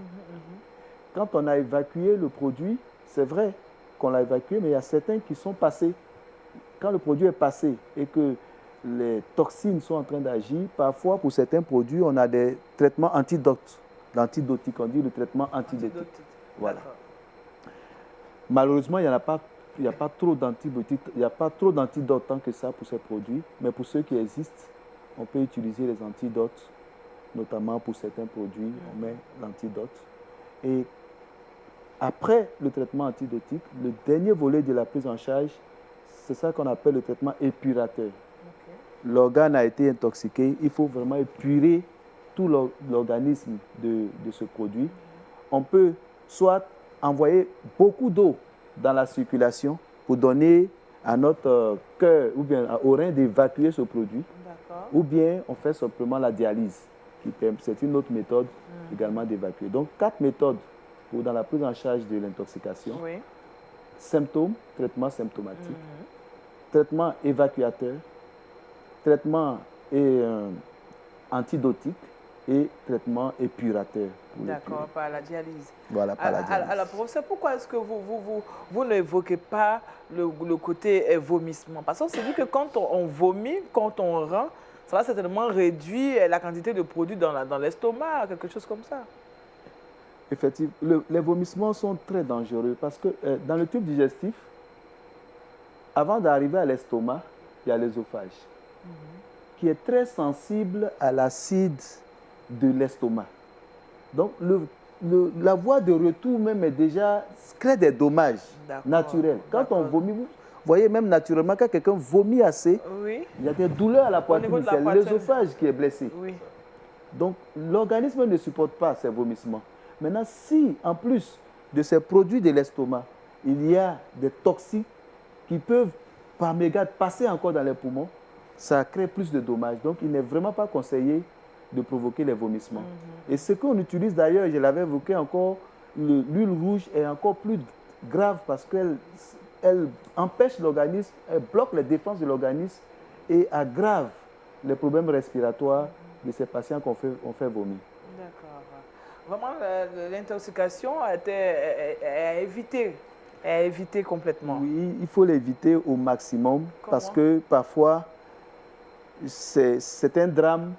Quand on a évacué le produit, c'est vrai qu'on l'a évacué, mais il y a certains qui sont passés. Quand le produit est passé et que les toxines sont en train d'agir, parfois pour certains produits, on a des traitements antidotes. L'antidotique, on dit le traitement antidotique. Voilà. Malheureusement, il n'y a pas trop d'antibiotiques, il n'y a pas trop d'antidotes tant que ça pour ces produits, mais pour ceux qui existent, on peut utiliser les antidotes, notamment pour certains produits, on met l'antidote. Et après le traitement antidotique, le dernier volet de la prise en charge, c'est ça qu'on appelle le traitement épurateur. L'organe a été intoxiqué, il faut vraiment épurer tout l'organisme de ce produit. On peut soit envoyer beaucoup d'eau dans la circulation pour donner à notre cœur ou bien au rein d'évacuer ce produit. Ou bien on fait simplement la dialyse. C'est une autre méthode également d'évacuer. Donc 4 méthodes dans la prise en charge de l'intoxication. Symptômes, traitement symptomatique, traitement évacuateur, traitement antidotique et traitement épurateur. D'accord, par la dialyse. Voilà, par la dialyse. Alors, professeur, pourquoi est-ce que vous n'évoquez pas le côté vomissement? Parce qu'on se dit que quand on vomit, quand on rend, ça va certainement réduire la quantité de produits dans l'estomac, quelque chose comme ça. Effectivement, les vomissements sont très dangereux parce que dans le tube digestif, avant d'arriver à l'estomac, il y a l'œsophage, qui est très sensible à l'acide de l'estomac. Donc, la voie de retour même est déjà crée des dommages naturels. Quand on vomit, vous voyez même naturellement, quand quelqu'un vomit assez, il y a des douleurs à la poitrine. C'est l'œsophage qui est blessé. Oui. Donc, l'organisme ne supporte pas ces vomissements. Maintenant, si en plus de ces produits de l'estomac, il y a des toxiques qui peuvent, par mégarde, passer encore dans les poumons, ça crée plus de dommages. Donc, il n'est vraiment pas conseillé de provoquer les vomissements. Et ce qu'on utilise d'ailleurs, je l'avais évoqué encore, l'huile rouge est encore plus grave parce qu'elle empêche l'organisme, elle bloque les défenses de l'organisme et aggrave les problèmes respiratoires de ces patients qu'on fait vomir. D'accord. Vraiment, l'intoxication est à éviter complètement. Oui, il faut l'éviter au maximum. Parce que parfois, c'est un drame.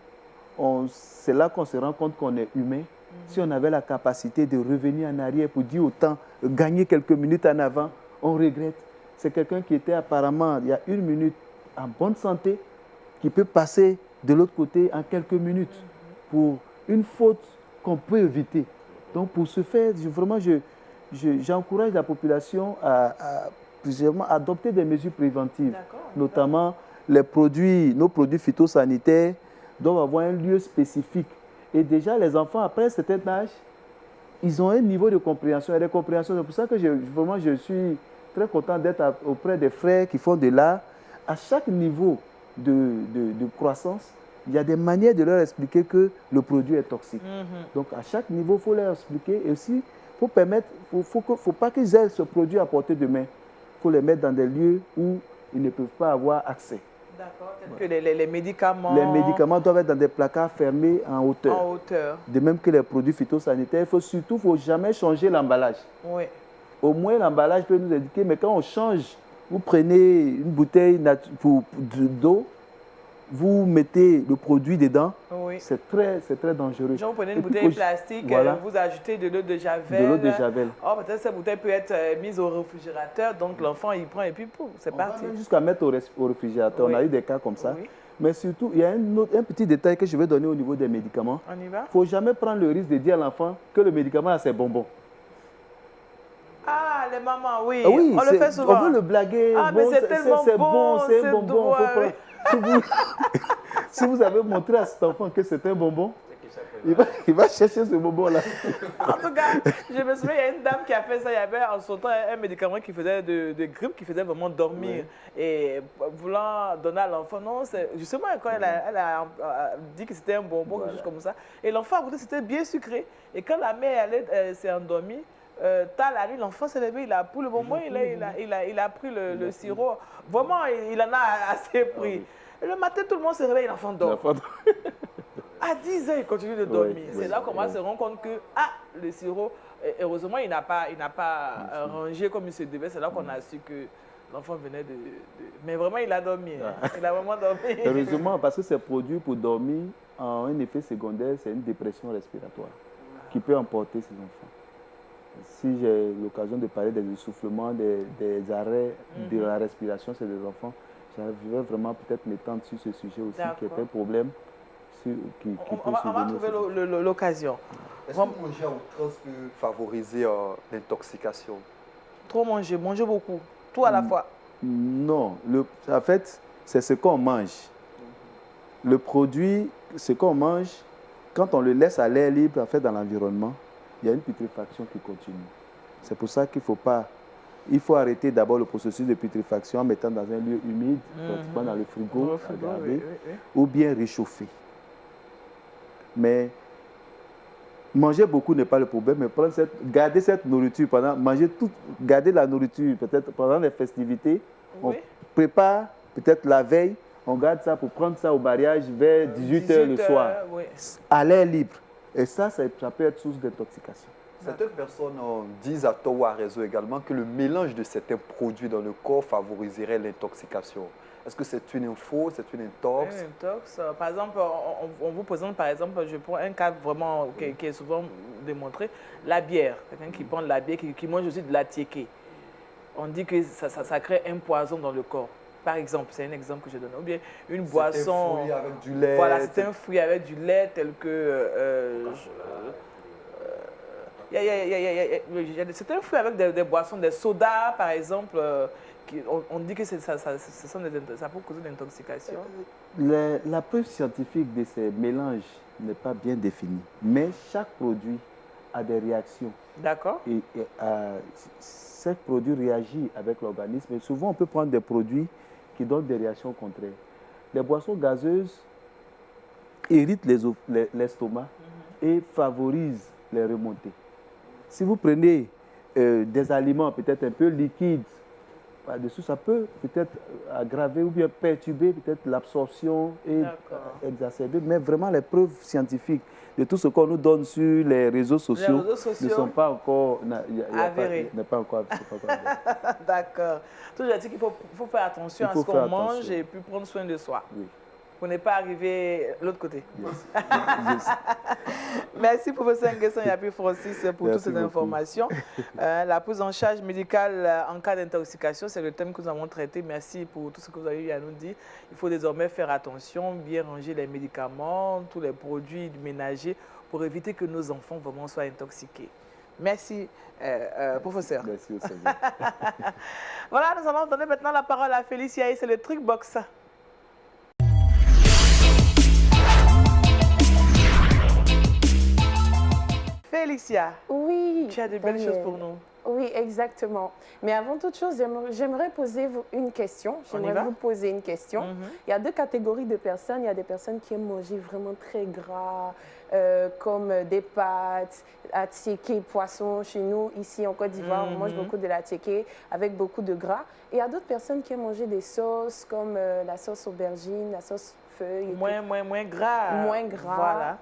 C'est là qu'on se rend compte qu'on est humain. Si on avait la capacité de revenir en arrière pour dire autant, gagner quelques minutes en avant, on regrette. C'est quelqu'un qui était apparemment, il y a 1 minute, en bonne santé, qui peut passer de l'autre côté en quelques minutes pour une faute qu'on peut éviter. Donc, pour ce faire, j'encourage la population à adopter des mesures préventives, notamment nos produits phytosanitaires doivent avoir un lieu spécifique. Et déjà, les enfants, après un certain âge, ils ont un niveau de compréhension et de compréhension. C'est pour ça que je suis très content d'être auprès des frères qui font de l'art. À chaque niveau de croissance, il y a des manières de leur expliquer que le produit est toxique. Donc, à chaque niveau, il faut leur expliquer. Et aussi, il ne faut pas qu'ils aient ce produit à portée de main. Il faut les mettre dans des lieux où ils ne peuvent pas avoir accès. D'accord, que les médicaments... Les médicaments doivent être dans des placards fermés en hauteur. En hauteur. De même que les produits phytosanitaires. Il faut jamais changer l'emballage. Oui. Au moins, l'emballage peut nous indiquer, mais quand on change, vous prenez une bouteille d'eau, vous mettez le produit dedans, c'est très dangereux. Genre, vous prenez une bouteille plastique, vous ajoutez de l'eau de javel. De l'eau de javel. Oh, peut-être cette bouteille peut être mise au réfrigérateur, donc l'enfant il prend et puis c'est parti. Jusqu'à mettre au réfrigérateur, on a eu des cas comme ça. Oui. Mais surtout, il y a un petit détail que je vais donner au niveau des médicaments. On y va? Il ne faut jamais prendre le risque de dire à l'enfant que le médicament a ses bonbons. Ah, les mamans, oui. Ah oui, on le fait souvent. On veut le blaguer. Ah, mais c'est tellement bon, c'est un bonbon. Si vous avez montré à cet enfant que c'est un bonbon, il va chercher ce bonbon-là. En tout cas, je me souviens, il y a une dame qui a fait ça. Il y avait en son temps un médicament qui faisait de grippe, qui faisait vraiment dormir. Oui. Et voulant donner à l'enfant, non, justement, quand elle a dit que c'était un bonbon, quelque chose comme ça. Et l'enfant, à côté, c'était bien sucré. Et quand la mère s'est endormie, tard la nuit, l'enfant s'est levé, il a pris le bonbon, il a pris le sirop. Vraiment, il en a assez pris. Et le matin, tout le monde se réveille, l'enfant dort. À 10 ans, il continue de dormir. C'est là qu'on va se rendre compte que le sirop, heureusement, il n'a pas rangé comme il se devait. C'est là qu'on a su que l'enfant venait de... Mais vraiment, il a dormi. Il a vraiment dormi. Heureusement, parce que ces produits pour dormir ont un effet secondaire, c'est une dépression respiratoire qui peut emporter ces enfants. Si j'ai l'occasion de parler des essoufflements, des arrêts de la respiration chez les enfants, je vais vraiment peut-être m'étendre sur ce sujet aussi, qui est un problème on va trouver l'occasion. Est-ce que manger à outrance peut favoriser l'intoxication? Trop manger beaucoup, tout à la fois. Non, en fait, c'est ce qu'on mange. Le produit, ce qu'on mange, quand on le laisse à l'air libre, en fait, dans l'environnement, il y a une putréfaction qui continue. C'est pour ça qu'il ne faut pas... Il faut arrêter d'abord le processus de putréfaction en mettant dans un lieu humide, pratiquement dans le frigo, à garder, ou bien réchauffer. Mais manger beaucoup n'est pas le problème, mais garder cette nourriture, garder la nourriture peut-être pendant les festivités, on prépare peut-être la veille, On garde ça pour prendre ça au mariage vers 18h le 18 soir, heures, oui. à l'air libre. Et ça peut être source d'intoxication. Certaines personnes disent à tort ou à raison également que le mélange de certains produits dans le corps favoriserait l'intoxication. Est-ce que c'est une info, c'est une intox? Une intox. Par exemple, on vous présente, par exemple, je prends un cas vraiment qui est souvent démontré, la bière. Quelqu'un qui prend de la bière, qui mange aussi de la tiéké. On dit que ça crée un poison dans le corps. Par exemple, c'est un exemple que je donne. Ou bien une boisson. C'est un fruit avec du lait. Voilà, c'est un fruit avec du lait tel que. C'est un fruit avec des boissons, des sodas, par exemple. On dit que ça peut causer de l'intoxication. La preuve scientifique de ces mélanges n'est pas bien définie. Mais chaque produit a des réactions. D'accord. Et chaque produit réagit avec l'organisme. Et souvent, on peut prendre des produits qui donnent des réactions contraires. Les boissons gazeuses irritent l'estomac et favorisent les remontées. Si vous prenez des aliments peut-être un peu liquides, par-dessus, ça peut peut-être aggraver ou bien perturber peut-être l'absorption et exacerber. Mais vraiment, les preuves scientifiques de tout ce qu'on nous donne sur les réseaux sociaux, ne sont pas encore avérées. D'accord. Toujours dit qu'il faut faire attention à ce qu'on mange et puis prendre soin de soi. Oui. Pour ne pas arriver de l'autre côté. Yes. Merci, professeur Nguessan Yapi Francis, pour toutes ces informations. La prise en charge médicale en cas d'intoxication, c'est le thème que nous avons traité. Merci pour tout ce que vous avez eu à nous dire. Il faut désormais faire attention, bien ranger les médicaments, tous les produits ménagers pour éviter que nos enfants vraiment soient intoxiqués. Merci, professeur. Merci au Seigneur. Voilà, nous allons donner maintenant la parole à Félicia et c'est le Trick Box. Félicia, Oui. tu as de belles choses pour nous. Oui, exactement. Mais avant toute chose, j'aimerais poser une question. J'aimerais vous poser une question. Il y a deux catégories de personnes. Il y a des personnes qui aiment manger vraiment très gras, comme des pâtes, attiéké, poisson. Chez nous, ici en Côte d'Ivoire, on mange beaucoup de l'attiéké avec beaucoup de gras. Et il y a d'autres personnes qui aiment manger des sauces comme la sauce aubergine, la sauce feuille. Moins gras. Moins gras.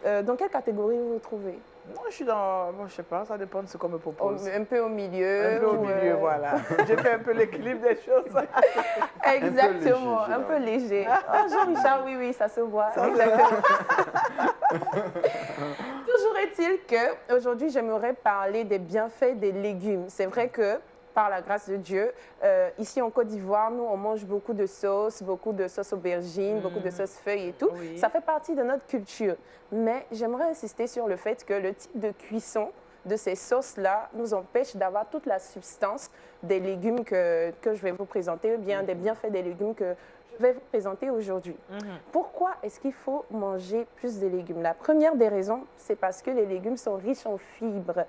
Voilà. Dans quelle catégorie vous vous trouvez? Moi, je suis dans, je sais pas, ça dépend de ce qu'on me propose. Un peu au milieu. Un peu au milieu, voilà. J'ai fait un peu l'équilibre des choses. Exactement, un peu léger. Ah, Jean-Richard, oui, ça se voit. Exactement. Toujours est-il qu'aujourd'hui, j'aimerais parler des bienfaits des légumes. C'est vrai que, par la grâce de Dieu, ici en Côte d'Ivoire, nous, on mange beaucoup de sauces aubergines, beaucoup de sauces feuilles et tout. Oui. Ça fait partie de notre culture. Mais j'aimerais insister sur le fait que le type de cuisson de ces sauces-là nous empêche d'avoir toute la substance des légumes que je vais vous présenter, ou bien des bienfaits des légumes que je vais vous présenter aujourd'hui. Pourquoi est-ce qu'il faut manger plus de légumes? La première des raisons, c'est parce que les légumes sont riches en fibres.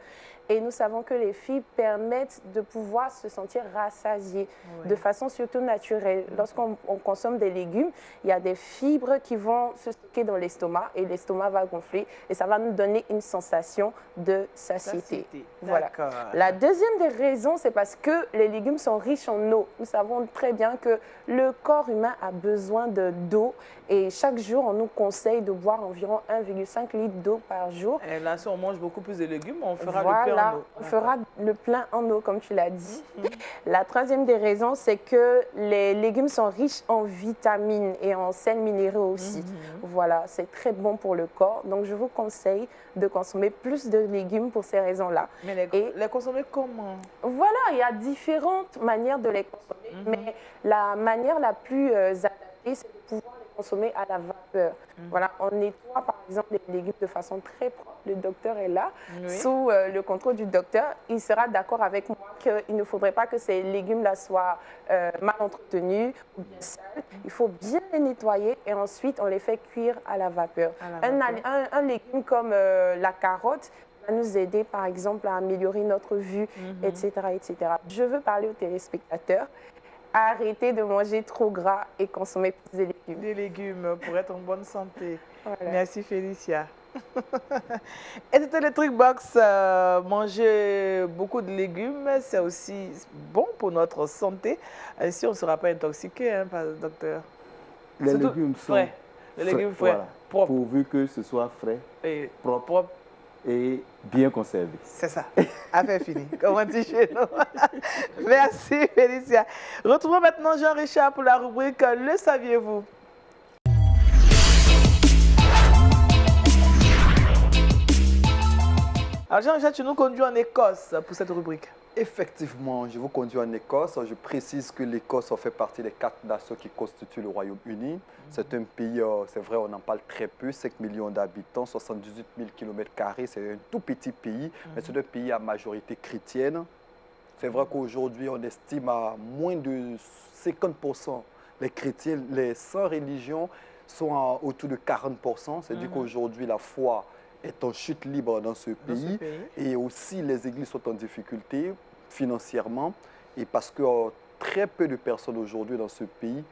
Et nous savons que les fibres permettent de pouvoir se sentir rassasié de façon surtout naturelle. Lorsqu'on consomme des légumes, il y a des fibres qui vont se stocker dans l'estomac et l'estomac va gonfler et ça va nous donner une sensation de satiété. Voilà. La deuxième des raisons, c'est parce que les légumes sont riches en eau. Nous savons très bien que le corps humain a besoin d'eau et chaque jour, on nous conseille de boire environ 1,5 litre d'eau par jour. Et là, si on mange beaucoup plus de légumes, on fera le plein en eau. On fera le plein en eau, comme tu l'as dit. La troisième des raisons, c'est que les légumes sont riches en vitamines et en sels minéraux aussi. Voilà, c'est très bon pour le corps. Donc, je vous conseille de consommer plus de légumes pour ces raisons-là. Mais les consommer comment? Voilà, il y a différentes manières de les consommer. Mais la manière la plus adaptée, c'est de pouvoir les consommer à la vapeur. Voilà, on nettoie par exemple les légumes de façon très propre. Le docteur est là, sous le contrôle du docteur. Il sera d'accord avec moi qu'il ne faudrait pas que ces légumes-là soient mal entretenus ou bien sales. Il faut bien les nettoyer et ensuite on les fait cuire à la vapeur. Un légume comme la carotte va nous aider par exemple à améliorer notre vue, etc., etc. Je veux parler aux téléspectateurs. Arrêtez de manger trop gras et consommer plus de légumes. Des légumes pour être en bonne santé. Voilà. Merci Félicia. Et c'était le Trick Box. Manger beaucoup de légumes, c'est aussi bon pour notre santé. Ainsi, on ne sera pas intoxiqué, hein, docteur. Les Surtout légumes sont frais. Les légumes frais, voilà. propres. Pourvu que ce soit frais, Et propre et bien conservé. c'est ça. Affaire finie. Comme on dit chez nous. Merci, Félicia. Retrouvons maintenant Jean-Richard pour la rubrique Le saviez-vous? Alors, Jean-Richard, tu nous conduis en Écosse pour cette rubrique. Effectivement, je vous conduis en Écosse. Je précise que l'Écosse fait partie des 4 nations qui constituent le Royaume-Uni. C'est un pays, c'est vrai, on en parle très peu, 5 millions d'habitants, 78 000 km². C'est un tout petit pays, mais c'est un pays à majorité chrétienne. C'est vrai qu'aujourd'hui, on estime à moins de 50% les chrétiens, les sans religion sont autour de 40%. C'est-à-dire qu'aujourd'hui, la foi est en chute libre dans ce pays. Et aussi, les églises sont en difficulté financièrement. Et parce que très peu de personnes aujourd'hui dans ce pays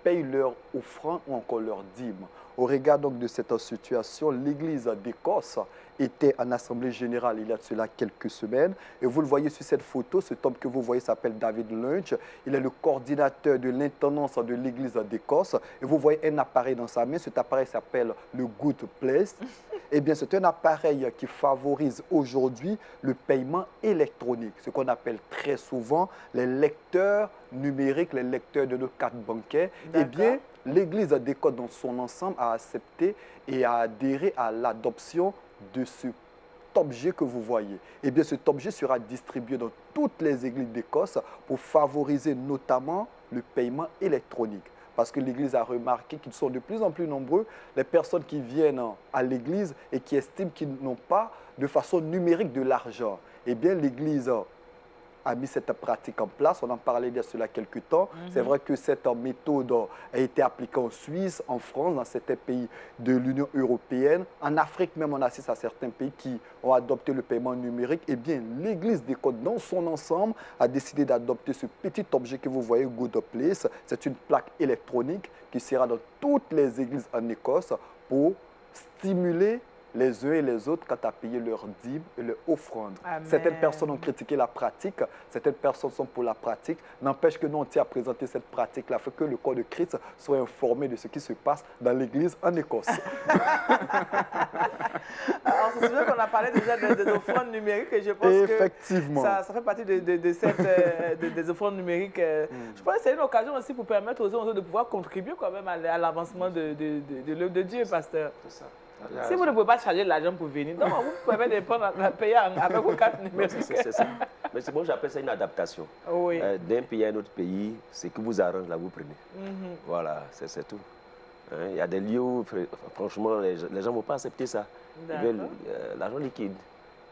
payent leur offrande ou encore leur dîme. Au regard donc de cette situation, l'Église d'Écosse était en assemblée générale il y a de cela quelques semaines. Et vous le voyez sur cette photo, cet homme que vous voyez s'appelle David Lynch. Il est le coordinateur de l'intendance de l'Église d'Écosse. Et vous voyez un appareil dans sa main. Cet appareil s'appelle le Good Place. Eh bien, c'est un appareil qui favorise aujourd'hui le paiement électronique, ce qu'on appelle très souvent les lecteurs numériques, les lecteurs de nos cartes bancaires. Eh bien, l'Église d'Écosse dans son ensemble a accepté et a adhéré à l'adoption de cet objet que vous voyez. Eh bien, cet objet sera distribué dans toutes les églises d'Écosse pour favoriser notamment le paiement électronique. Parce que l'Église a remarqué qu'ils sont de plus en plus nombreux, les personnes qui viennent à l'Église et qui estiment qu'ils n'ont pas de façon numérique de l'argent. Eh bien, l'Église a mis cette pratique en place. On en parlait il y a cela quelques temps. C'est vrai que cette méthode a été appliquée en Suisse, en France, dans certains pays de l'Union européenne. En Afrique même, on assiste à certains pays qui ont adopté le paiement numérique. Eh bien, l'Église d'Écosse, dans son ensemble, a décidé d'adopter ce petit objet que vous voyez, Good Place. C'est une plaque électronique qui sera dans toutes les églises en Écosse pour stimuler les uns et les autres quant à payer leurs dîmes et leurs offrandes. Certaines personnes ont critiqué la pratique, certaines personnes sont pour la pratique. N'empêche que nous, on tient à présenter cette pratique-là, afin que le corps de Christ soit informé de ce qui se passe dans l'Église en Écosse. Alors, c'est sûr qu'on a parlé déjà des offrandes numériques et je pense Effectivement. que ça fait partie des offrandes numériques. Je pense que c'est une occasion aussi pour permettre aux autres de pouvoir contribuer quand même à l'avancement de l'œuvre de Dieu, pasteur. C'est ça. Si vous ne pouvez pas charger de l'argent pour venir, donc vous pouvez dépendre la payer avec vos cartes numériques. C'est ça. Mais c'est bon, j'appelle ça une adaptation. Oui. D'un pays à un autre pays, ce qui vous arrange, là, vous prenez. Voilà, c'est tout. Il y a des lieux où, franchement, les gens ne vont pas accepter ça. Ils veulent l'argent liquide.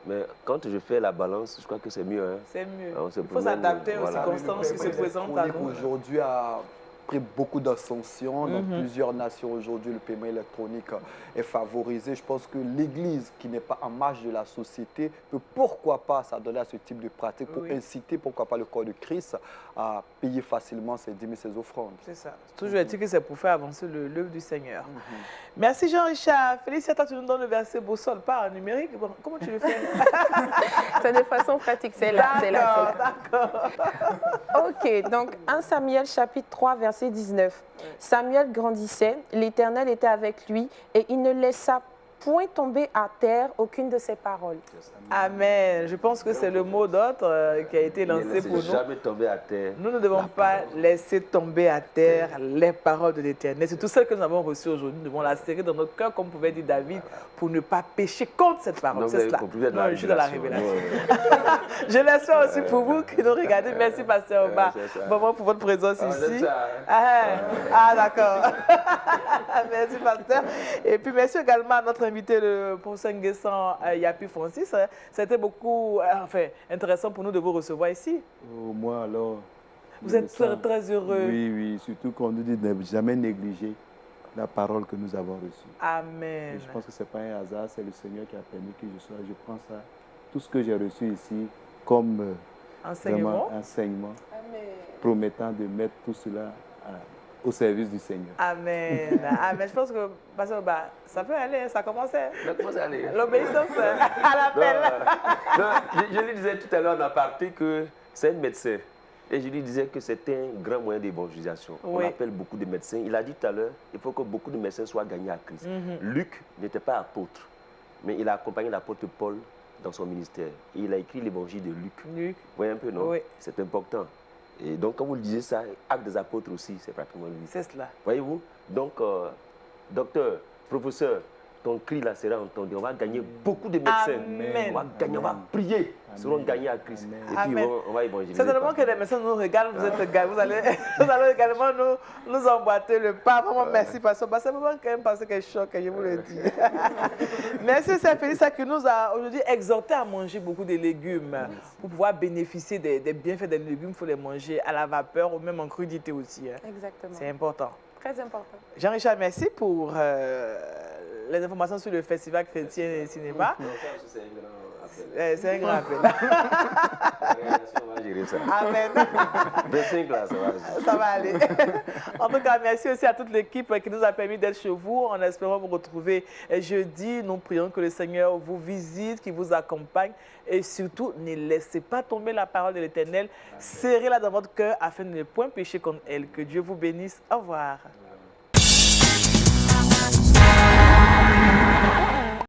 Mais quand je fais la balance, je crois que c'est mieux. Hein. C'est mieux. Il faut s'adapter aux circonstances qui se présentent à nous. Aujourd'hui, a pris beaucoup d'ascension dans plusieurs nations. Aujourd'hui, le paiement électronique est favorisé. Je pense que l'Église, qui n'est pas en marge de la société, peut pourquoi pas s'adonner à ce type de pratique pour inciter, pourquoi pas, le corps de Christ à payer facilement ses dîmes et ses offrandes. C'est ça. Toujours est-il que c'est pour faire avancer l'œuvre du Seigneur. Merci Jean-Richard. Félicia, toi, tu nous donnes le verset boussole, pas en numérique. Bon, comment tu le fais? C'est de façon pratique, c'est là. D'accord. Ok, donc 1 Samuel chapitre 3, verset 19. Samuel grandissait, l'Éternel était avec lui et il ne laissa point tomber à terre aucune de ses paroles. Amen. Je pense que c'est le mot d'ordre qui a été lancé pour nous. Jamais tomber à terre. Nous ne devons pas laisser tomber à terre les paroles de l'Éternel. C'est tout ce que nous avons reçu aujourd'hui. Nous devons la serrer dans notre cœur, comme pouvait dire David, pour ne pas pécher contre cette parole. C'est cela. Non, je suis dans la révélation. Je l'espère aussi pour vous qui nous regardez. Merci, Pasteur Omar. Vraiment pour votre présence ici. D'accord. Merci, Pasteur. Et puis, merci également à notre invité, le professeur Nguessan Yapi Francis. C'était beaucoup intéressant pour nous de vous recevoir ici. Moi, alors... Vous êtes très heureux. Oui, oui. Surtout qu'on nous dit de ne jamais négliger la parole que nous avons reçue. Amen. Et je pense que ce n'est pas un hasard, c'est le Seigneur qui a permis que je sois. Je prends ça, tout ce que j'ai reçu ici, comme enseignement, promettant de mettre tout cela au service du Seigneur. Amen. Amen. Je pense que ça peut aller, ça commence à aller. L'obéissance à l'appel. Je lui disais tout à l'heure en aparté que c'est un médecin. Et je lui disais que c'était un grand moyen d'évangélisation. Oui. On appelle beaucoup de médecins. Il a dit tout à l'heure, il faut que beaucoup de médecins soient gagnés à Christ. Luc n'était pas apôtre, mais il a accompagné l'apôtre Paul dans son ministère. Et il a écrit l'évangile de Luc. Luc. Vous voyez un peu, non? Oui. C'est important. Et donc, quand vous le disiez ça, Actes des apôtres aussi, c'est pratiquement lui. C'est cela. Voyez-vous? Donc, docteur, professeur, ton cri là sera entendu. On va gagner beaucoup de médecins. Amen. On va gagner, on va prier. Nous serons gagnés à Christ. Amen. Et puis, Amen. on va évangéliser. Certainement que les médecins nous regardent, vous êtes gars, vous allez également nous emboîter le pas. Vraiment, merci, pasteur. C'est vraiment quand même parce que je choque, je vous le dis. Merci, c'est Félix qui nous a aujourd'hui exhorté à manger beaucoup de légumes. Pour pouvoir bénéficier des bienfaits des légumes, il faut les manger à la vapeur ou même en crudité aussi. Hein. Exactement. C'est important. Très important. Jean-Richard, merci pour les informations sur le Festival chrétien et cinéma. C'est un grand appel. On va gérer ça. Amen. 25 là, ça va. Ça va aller. En tout cas, merci aussi à toute l'équipe qui nous a permis d'être chez vous. En espérant vous retrouver jeudi. Nous prions que le Seigneur vous visite, qu'il vous accompagne. Et surtout, ne laissez pas tomber la parole de l'Éternel. Serrez-la dans votre cœur afin de ne point pécher contre elle. Que Dieu vous bénisse. Au revoir.